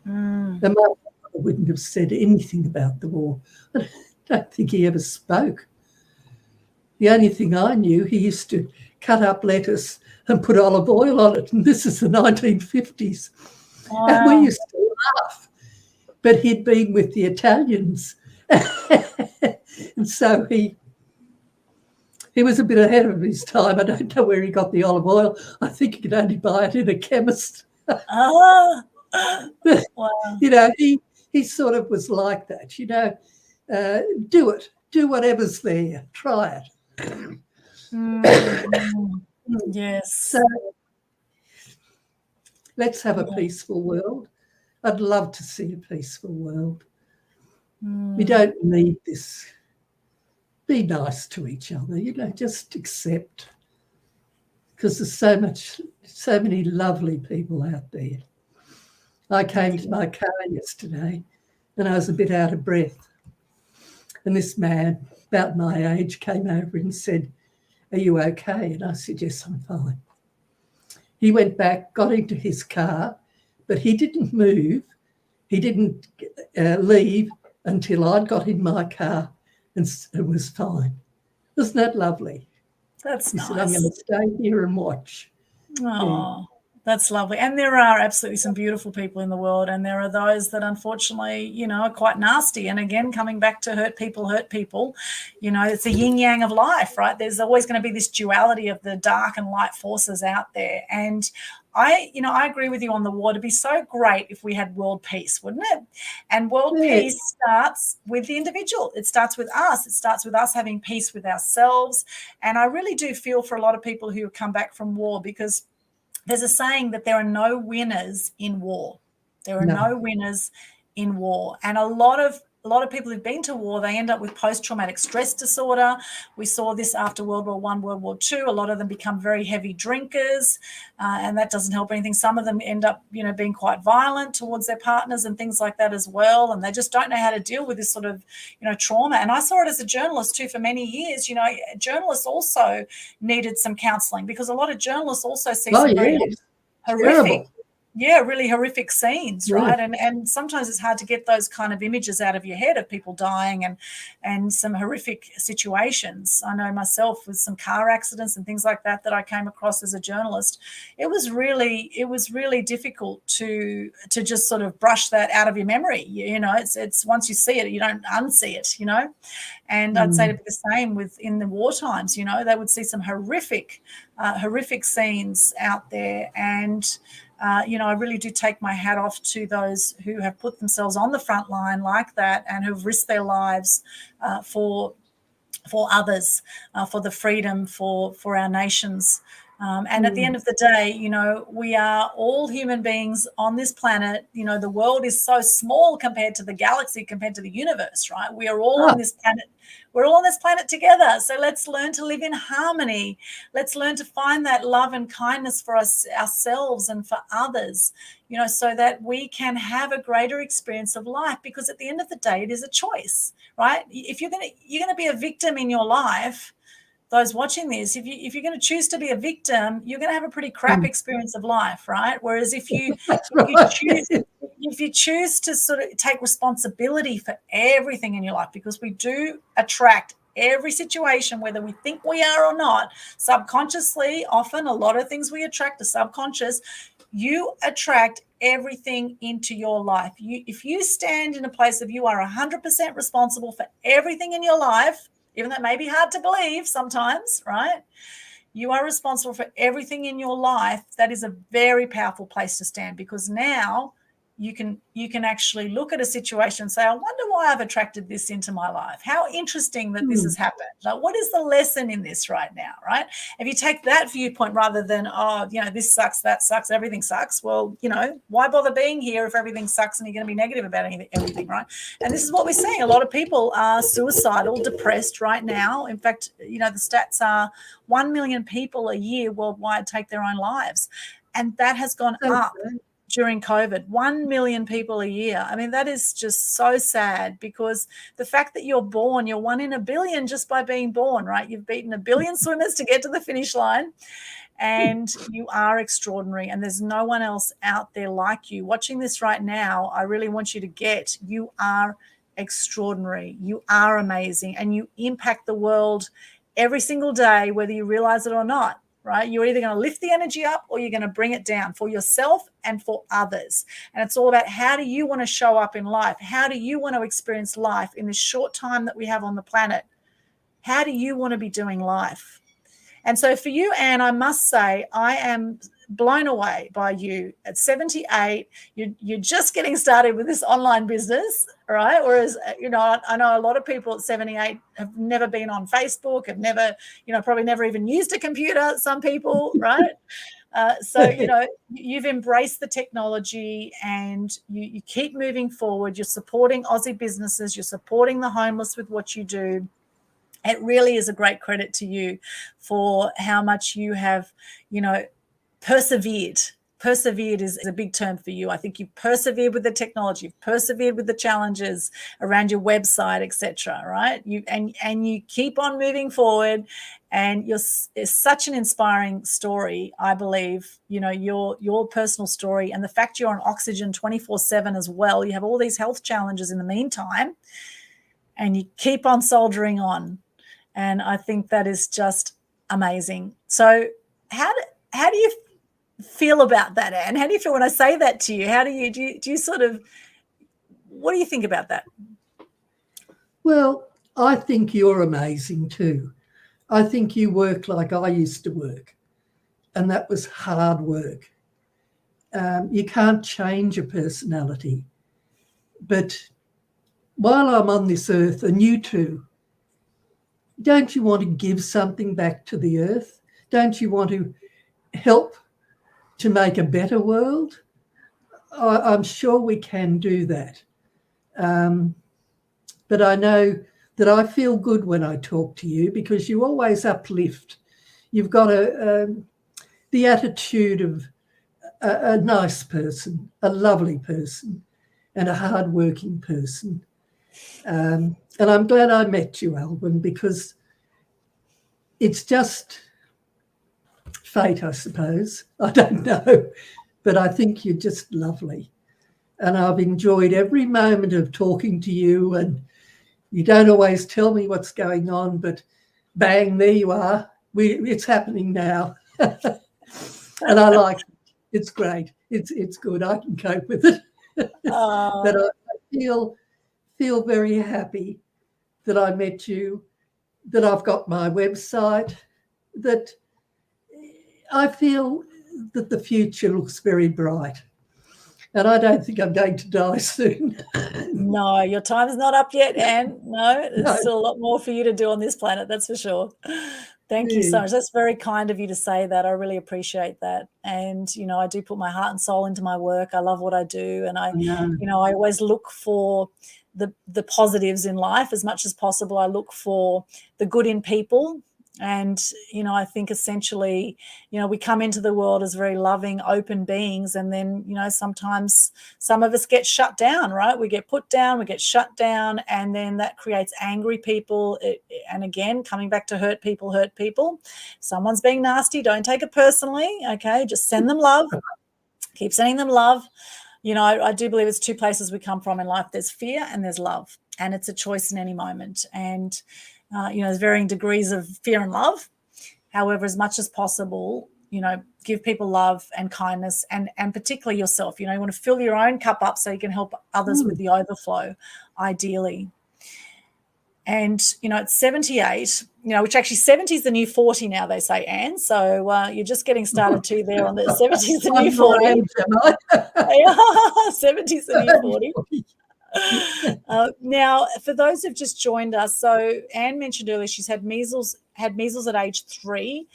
Speaker 2: My father wouldn't have said anything about the war. I don't think he ever spoke. The only thing I knew, he used to cut up lettuce and put olive oil on it. And this is the 1950s.
Speaker 1: Wow.
Speaker 2: And we used to laugh. But he'd been with the Italians. And so he was a bit ahead of his time. I don't know where he got the olive oil. I think he could only buy it in a chemist.
Speaker 1: Wow.
Speaker 2: He sort of was like that, do it. Do whatever's there. Try it.
Speaker 1: Mm. Yes.
Speaker 2: So let's have a peaceful world. I'd love to see a peaceful world. We don't need this. Be nice to each other, just accept. Because there's so many lovely people out there. I came to my car yesterday and I was a bit out of breath. And this man, about my age, came over and said, "Are you okay?" And I said, "Yes, I'm fine." He went back, got into his car, but he didn't move. He didn't leave until I'd got in my car and it was fine. Isn't that lovely?
Speaker 1: That's
Speaker 2: He
Speaker 1: nice.
Speaker 2: said, "I'm going to stay here and watch."
Speaker 1: Oh, that's lovely. And there are absolutely some beautiful people in the world, and there are those that unfortunately, are quite nasty. And again, coming back to hurt people, it's the yin yang of life, right? There's always going to be this duality of the dark and light forces out there. And I agree with you on the war. It'd be so great if we had world peace, wouldn't it? And world peace starts with the individual. It starts with us. It starts with us having peace with ourselves. And I really do feel for a lot of people who come back from war, because there's a saying that there are no winners in war. There are no winners in war. And a lot of people who've been to war, they end up with post-traumatic stress disorder. We saw this after World War I, World War II. A lot of them become very heavy drinkers, and that doesn't help anything. Some of them end up, being quite violent towards their partners and things like that as well. And they just don't know how to deal with this sort of, trauma. And I saw it as a journalist too for many years. Journalists also needed some counselling, because a lot of journalists also see some very horrific, really horrific scenes, right? And sometimes it's hard to get those kind of images out of your head of people dying and some horrific situations. I know myself with some car accidents and things like that I came across as a journalist. It was really difficult to just sort of brush that out of your memory. It's once you see it, you don't unsee it, And I'd say to be the same in the war times. They would see some horrific scenes out there. And I really do take my hat off to those who have put themselves on the front line like that and who've risked their lives for others, for the freedom, for our nations. And at the end of the day, we are all human beings on this planet. The world is so small compared to the galaxy, compared to the universe, right? We are all on this planet. We're all on this planet together. So let's learn to live in harmony. Let's learn to find that love and kindness for ourselves and for others, so that we can have a greater experience of life. Because at the end of the day, it is a choice, right? If you're going to be a victim in your life, those watching this, if you're going to choose to be a victim, you're going to have a pretty crap experience of life, right? Whereas if you choose to sort of take responsibility for everything in your life, because we do attract every situation, whether we think we are or not, subconsciously, often a lot of things we attract are subconscious. You attract everything into your life. If you stand in a place of you are 100% responsible for everything in your life, even though it may be hard to believe sometimes, right? You are responsible for everything in your life. That is a very powerful place to stand, because now you can actually look at a situation and say, I wonder why I've attracted this into my life. How interesting that this has happened. Like, what is the lesson in this right now, right? If you take that viewpoint rather than, this sucks, that sucks, everything sucks. Well, why bother being here if everything sucks and you're going to be negative about everything, right? And this is what we're seeing. A lot of people are suicidal, depressed right now. In fact, the stats are 1 million people a year worldwide take their own lives. And that has gone up during COVID. 1 million people a year. I mean, that is just so sad, because the fact that you're born, you're 1 in a billion just by being born, right? You've beaten a billion swimmers to get to the finish line, and you are extraordinary, and there's no one else out there like you. Watching this right now, I really want you to get, you are extraordinary. You are amazing, and you impact the world every single day, whether you realize it or not. Right? You're either going to lift the energy up or you're going to bring it down for yourself and for others. And it's all about, how do you want to show up in life? How do you want to experience life in this short time that we have on the planet? How do you want to be doing life? And so for you, Anne, I must say, I am blown away by you at 78. You're just getting started with this online business, right? Whereas, I know a lot of people at 78 have never been on Facebook, have never, probably never even used a computer, some people, right? So, you've embraced the technology and you keep moving forward. You're supporting Aussie businesses. You're supporting the homeless with what you do. It really is a great credit to you for how much you have, persevered. Persevered is a big term for you. I think you've persevered with the technology, you've persevered with the challenges around your website, etc. Right? And you keep on moving forward, and it's such an inspiring story. I believe, your personal story, and the fact you're on oxygen 24/7 as well. You have all these health challenges in the meantime, and you keep on soldiering on. And I think that is just amazing. So how do you feel about that, Anne? How do you feel when I say that to you? How do you sort of, what do you think about that?
Speaker 2: Well, I think you're amazing too. I think you work like I used to work, and that was hard work. You can't change a personality. But while I'm on this earth, and you too, don't you want to give something back to the earth? Don't you want to help to make a better world? I'm sure we can do that. But I know that I feel good when I talk to you because you always uplift. You've got the attitude of a nice person, a lovely person, and a hardworking person. And I'm glad I met you, Aldwyn, because it's just fate, I suppose. I don't know, but I think you're just lovely. And I've enjoyed every moment of talking to you, and you don't always tell me what's going on, but bang, there you are. It's happening now. And I like it. It's great. It's good. I can cope with it. But I feel very happy that I met you, that I've got my website, that I feel that the future looks very bright. And I don't think I'm going to die soon.
Speaker 1: No, your time is not up yet, Anne. No, there's
Speaker 2: No.
Speaker 1: still a lot more for you to do on this planet, that's for sure. Thank you so much. That's very kind of you to say that. I really appreciate that. And, I do put my heart and soul into my work. I love what I do. And I always look for the positives in life as much as possible. I look for the good in people. And, I think essentially, we come into the world as very loving, open beings. And then, sometimes some of us get shut down, right? We get put down, we get shut down. And then that creates angry people. And again, coming back to hurt people. Someone's being nasty. Don't take it personally. Okay. Just send them love. Keep sending them love. I do believe it's two places we come from in life. There's fear and there's love. And it's a choice in any moment. And, there's varying degrees of fear and love. However, as much as possible, give people love and kindness, and particularly yourself. You want to fill your own cup up so you can help others with the overflow, ideally. And, at 78, which actually 70 is the new 40 now, they say, Anne. So you're just getting started too there on the 70 is the new 40. 70 is the new 40. Now, for those who've just joined us, so Anne mentioned earlier she's had measles at age 3.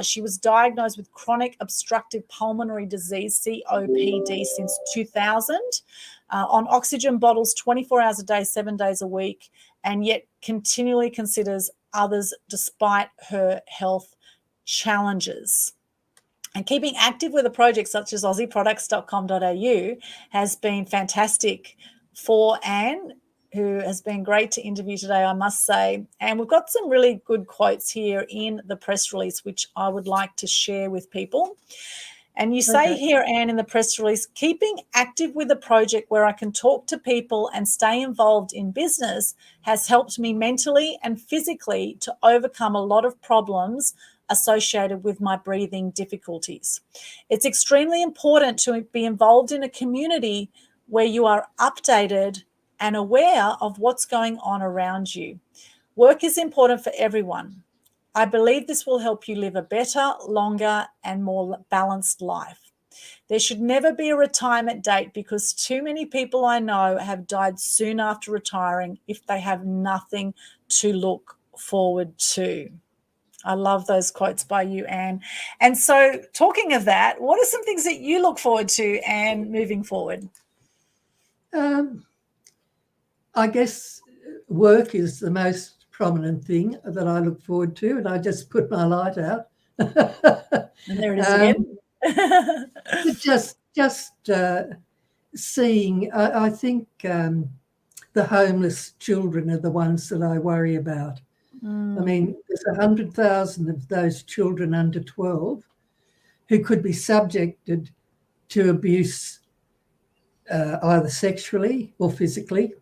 Speaker 1: She was diagnosed with chronic obstructive pulmonary disease, COPD, since 2000, on oxygen bottles 24 hours a day, 7 days a week, and yet continually considers others despite her health challenges. And keeping active with a project such as aussieproducts.com.au has been fantastic for Anne, who has been great to interview today, I must say. And we've got some really good quotes here in the press release, which I would like to share with people. And you say here, Anne, in the press release, keeping active with a project where I can talk to people and stay involved in business has helped me mentally and physically to overcome a lot of problems associated with my breathing difficulties. It's extremely important to be involved in a community where you are updated and aware of what's going on around you. Work is important for everyone. I believe this will help you live a better, longer, and more balanced life. There should never be a retirement date because too many people I know have died soon after retiring if they have nothing to look forward to. I love those quotes by you, Anne. And so, talking of that, what are some things that you look forward to, Anne, moving forward?
Speaker 2: I guess work is the most prominent thing that I look forward to, and I just put my light out.
Speaker 1: And there it is again.
Speaker 2: just seeing, I think the homeless children are the ones that I worry about. I mean, there's 100,000 of those children under 12 who could be subjected to abuse, either sexually or physically,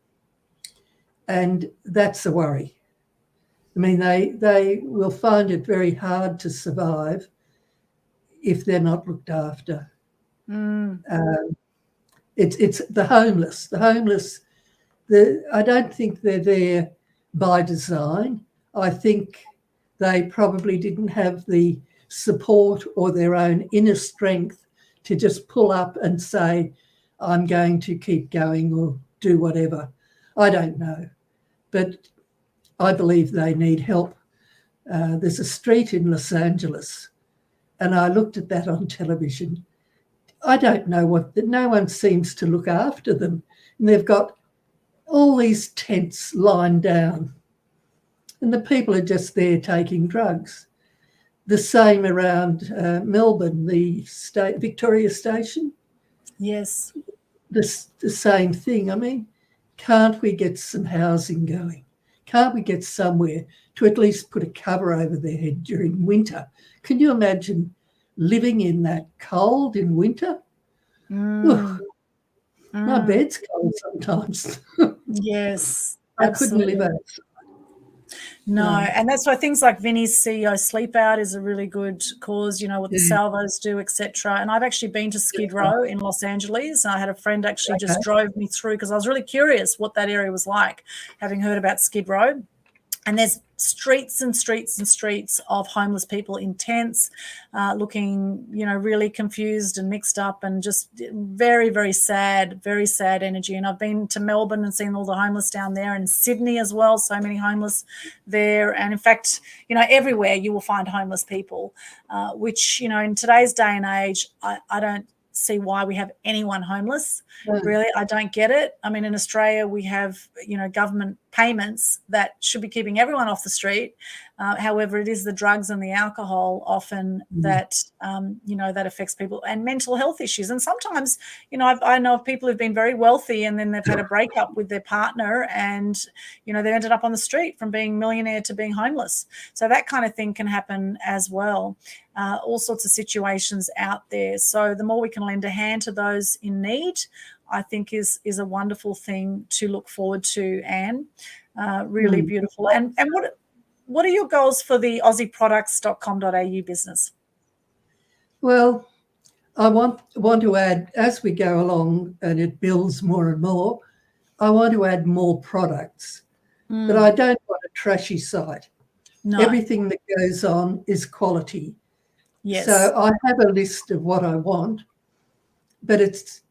Speaker 2: and that's a worry. I mean, they will find it very hard to survive if they're not looked after. It's the homeless. The homeless, I don't think they're there by design. I think they probably didn't have the support or their own inner strength to just pull up and say, I'm going to keep going or do whatever. I don't know. But I believe they need help. There's a street in Los Angeles, and I looked at that on television. I don't know no one seems to look after them. And they've got all these tents lined down, and the people are just there taking drugs. The same around Melbourne, the Victoria Station.
Speaker 1: Yes.
Speaker 2: The same thing. I mean, can't we get some housing going? Can't we get somewhere to at least put a cover over their head during winter? Can you imagine living in that cold in winter? My bed's cold sometimes.
Speaker 1: Yes,
Speaker 2: I couldn't live outside.
Speaker 1: No, and that's why things like Vinnie's CEO Sleep Out is a really good cause, what the Salvos do, etc. And I've actually been to Skid Row in Los Angeles, and I had a friend actually just drove me through because I was really curious what that area was like, having heard about Skid Row. And there's streets and streets and streets of homeless people in tents, looking, really confused and mixed up and just very, very sad energy. And I've been to Melbourne and seen all the homeless down there, and Sydney as well, so many homeless there. And in fact, everywhere you will find homeless people, which, in today's day and age, I don't see why we have anyone homeless. Really, I don't get it. I mean, in Australia, we have, government payments that should be keeping everyone off the street. However, it is the drugs and the alcohol often that, that affects people, and mental health issues. And sometimes, I know of people who've been very wealthy and then they've had a breakup with their partner and, they ended up on the street from being millionaire to being homeless. So that kind of thing can happen as well. All sorts of situations out there. So the more we can lend a hand to those in need, I think is a wonderful thing to look forward to, Anne. Really beautiful. And what are your goals for the aussieproducts.com.au business?
Speaker 2: Well, I want to add, as we go along and it builds more and more, I want to add more products. But I don't want a trashy site. No. Everything that goes on is quality.
Speaker 1: Yes.
Speaker 2: So I have a list of what I want, but if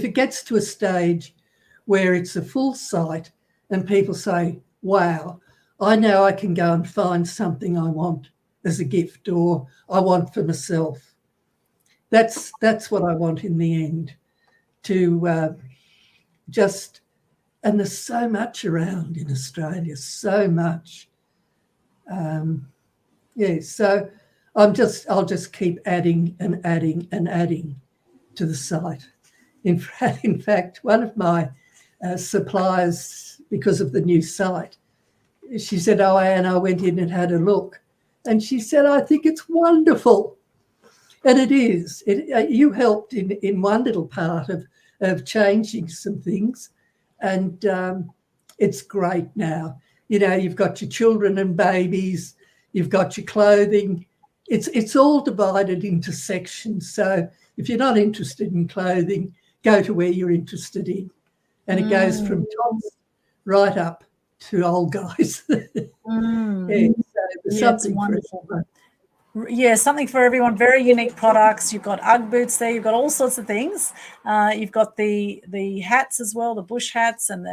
Speaker 2: it gets to a stage where it's a full site and people say, wow, I know I can go and find something I want as a gift or I want for myself. That's what I want in the end, to just, and there's so much around in Australia, so much. So I'll just keep adding and adding and adding to the site. In fact, one of my suppliers, because of the new site, she said, oh, Anne, I went in and had a look. And she said, I think it's wonderful. And it is. You helped in one little part of changing some things. And it's great now. You've got your children and babies, you've got your clothing. It's all divided into sections. So if you're not interested in clothing, go to where you're interested in. And it goes from tops right up to old guys. So there's
Speaker 1: Yeah, it's
Speaker 2: something for
Speaker 1: wonderful.
Speaker 2: everyone.
Speaker 1: Yeah, something for everyone. Very unique products. You've got UGG boots there. You've got all sorts of things. You've got the hats as well, the bush hats, and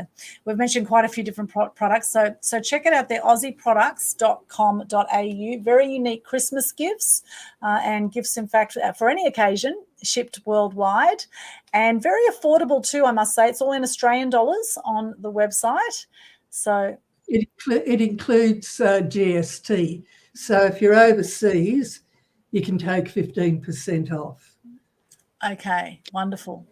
Speaker 1: we've mentioned quite a few different products. So check it out there, aussieproducts.com.au. Very unique Christmas gifts and gifts, in fact, for any occasion, shipped worldwide, and very affordable too, I must say. It's all in Australian dollars on the website. So
Speaker 2: it includes GST. So if you're overseas, you can take 15% off.
Speaker 1: Okay, wonderful.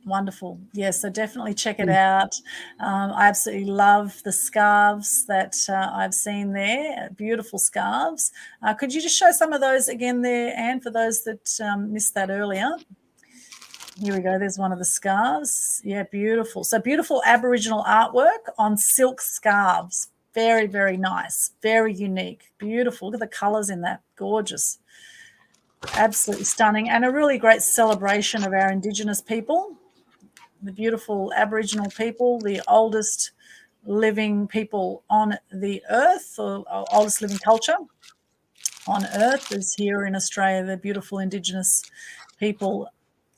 Speaker 1: Wonderful. Yes, so definitely check it out. I absolutely love the scarves that I've seen there, beautiful scarves. Could you just show some of those again there, Anne, for those that missed that earlier? Here we go. There's one of the scarves. Yeah, beautiful. So beautiful Aboriginal artwork on silk scarves. Very, very nice. Very unique. Beautiful. Look at the colours in that. Gorgeous. Absolutely stunning, and a really great celebration of our Indigenous people, the beautiful Aboriginal people, the oldest living people on the earth, or oldest living culture on earth is here in Australia, the beautiful Indigenous people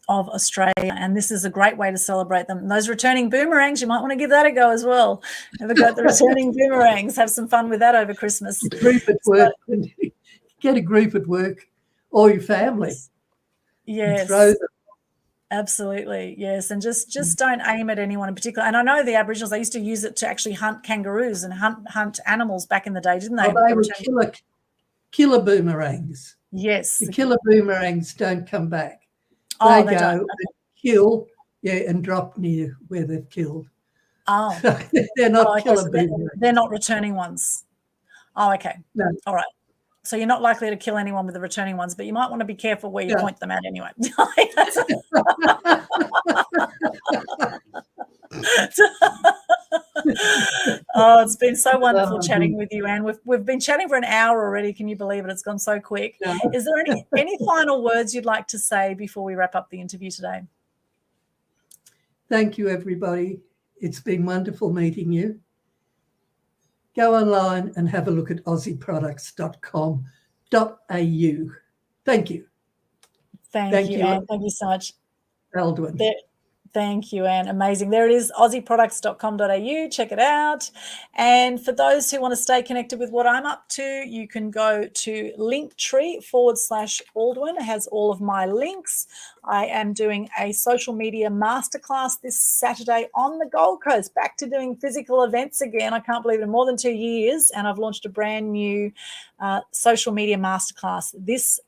Speaker 1: of Australia, and this is a great way to celebrate them. And those returning boomerangs, you might want to give that a go as well. Ever got the returning boomerangs? Have some fun with that over Christmas.
Speaker 2: Group at work. Get a group at work or your family.
Speaker 1: Yes.
Speaker 2: Throw them.
Speaker 1: Absolutely, yes, and just don't aim at anyone in particular. And I know the Aboriginals, they used to use it to actually hunt kangaroos and hunt animals back in the day, didn't they?
Speaker 2: Oh, they were killer boomerangs.
Speaker 1: Yes.
Speaker 2: The killer boomerangs don't come back.
Speaker 1: Oh,
Speaker 2: they go
Speaker 1: don't.
Speaker 2: and kill, and drop near where they've killed.
Speaker 1: Oh.
Speaker 2: So they're not killer boomerangs.
Speaker 1: They're not returning ones. Oh, okay.
Speaker 2: No.
Speaker 1: All right. So you're not likely to kill anyone with the returning ones, but you might want to be careful where you point them at anyway. Oh, it's been so wonderful chatting with you, Anne. We've been chatting for an hour already. Can you believe it? It's gone so quick.
Speaker 2: No.
Speaker 1: Is there any final words you'd like to say before we wrap up the interview today?
Speaker 2: Thank you, everybody. It's been wonderful meeting you. Go online and have a look at aussieproducts.com.au. Thank you.
Speaker 1: Thank you, Anne. Thank you so much.
Speaker 2: Aldwyn.
Speaker 1: Thank you, Anne. Amazing. There it is, aussieproducts.com.au. Check it out. And for those who want to stay connected with what I'm up to, you can go to linktree/Aldwyn. It has all of my links. I am doing a social media masterclass this Saturday on the Gold Coast, back to doing physical events again. I can't believe it, in more than 2 years. And I've launched a brand new social media masterclass this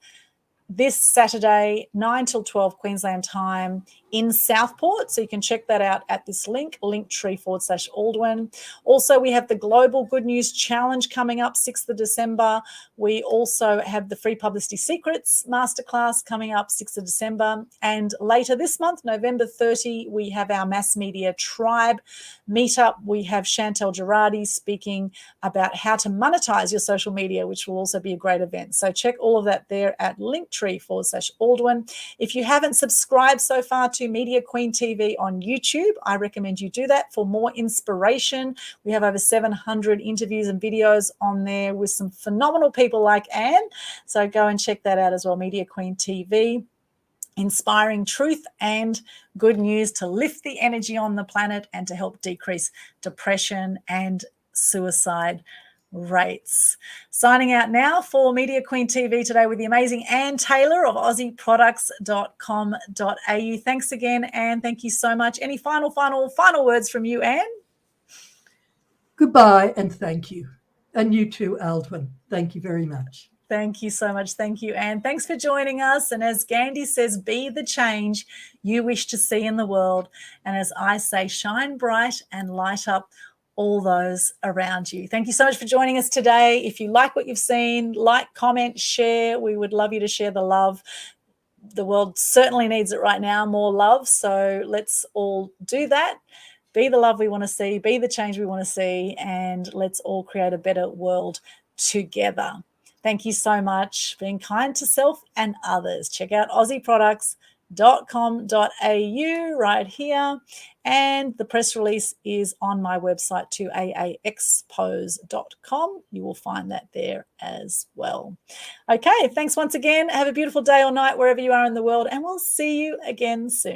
Speaker 1: Saturday, 9 till 12 Queensland time in Southport. So you can check that out at this link, linktree/Aldwyn. Also, we have the Global Good News Challenge coming up 6th of December. We also have the Free Publicity Secrets Masterclass coming up 6th of December. And later this month, November 30, we have our Mass Media Tribe meetup. We have Chantel Girardi speaking about how to monetize your social media, which will also be a great event. So check all of that there at linktree/Aldwyn. If you haven't subscribed so far to Media Queen TV on YouTube, I recommend you do that for more inspiration. We have over 700 interviews and videos on there with some phenomenal people like Anne. So go and check that out as well, Media Queen TV. Inspiring truth and good news to lift the energy on the planet and to help decrease depression and suicide rates. Signing out now for Media Queen TV today with the amazing Anne Taylor of aussieproducts.com.au. Thanks again, Anne. Thank you so much. Any final words from you, Anne?
Speaker 2: Goodbye and thank you. And you too, Aldwyn. Thank you very much.
Speaker 1: Thank you so much. Thank you, Anne. Thanks for joining us. And as Gandhi says, be the change you wish to see in the world. And as I say, shine bright and light up all those around you. Thank you so much for joining us today. If you like what you've seen, like, comment, share. We would love you to share the love. The world certainly needs it right now, more love. So let's all do that. Be the love we want to see, be the change we want to see, and let's all create a better world together. Thank you so much. Being kind to self and others. Check out aussieproducts.com.au. right here. And the press release is on my website too, aaexpose.com. You will find that there as well. Okay, thanks once again. Have a beautiful day or night wherever you are in the world, and we'll see you again soon.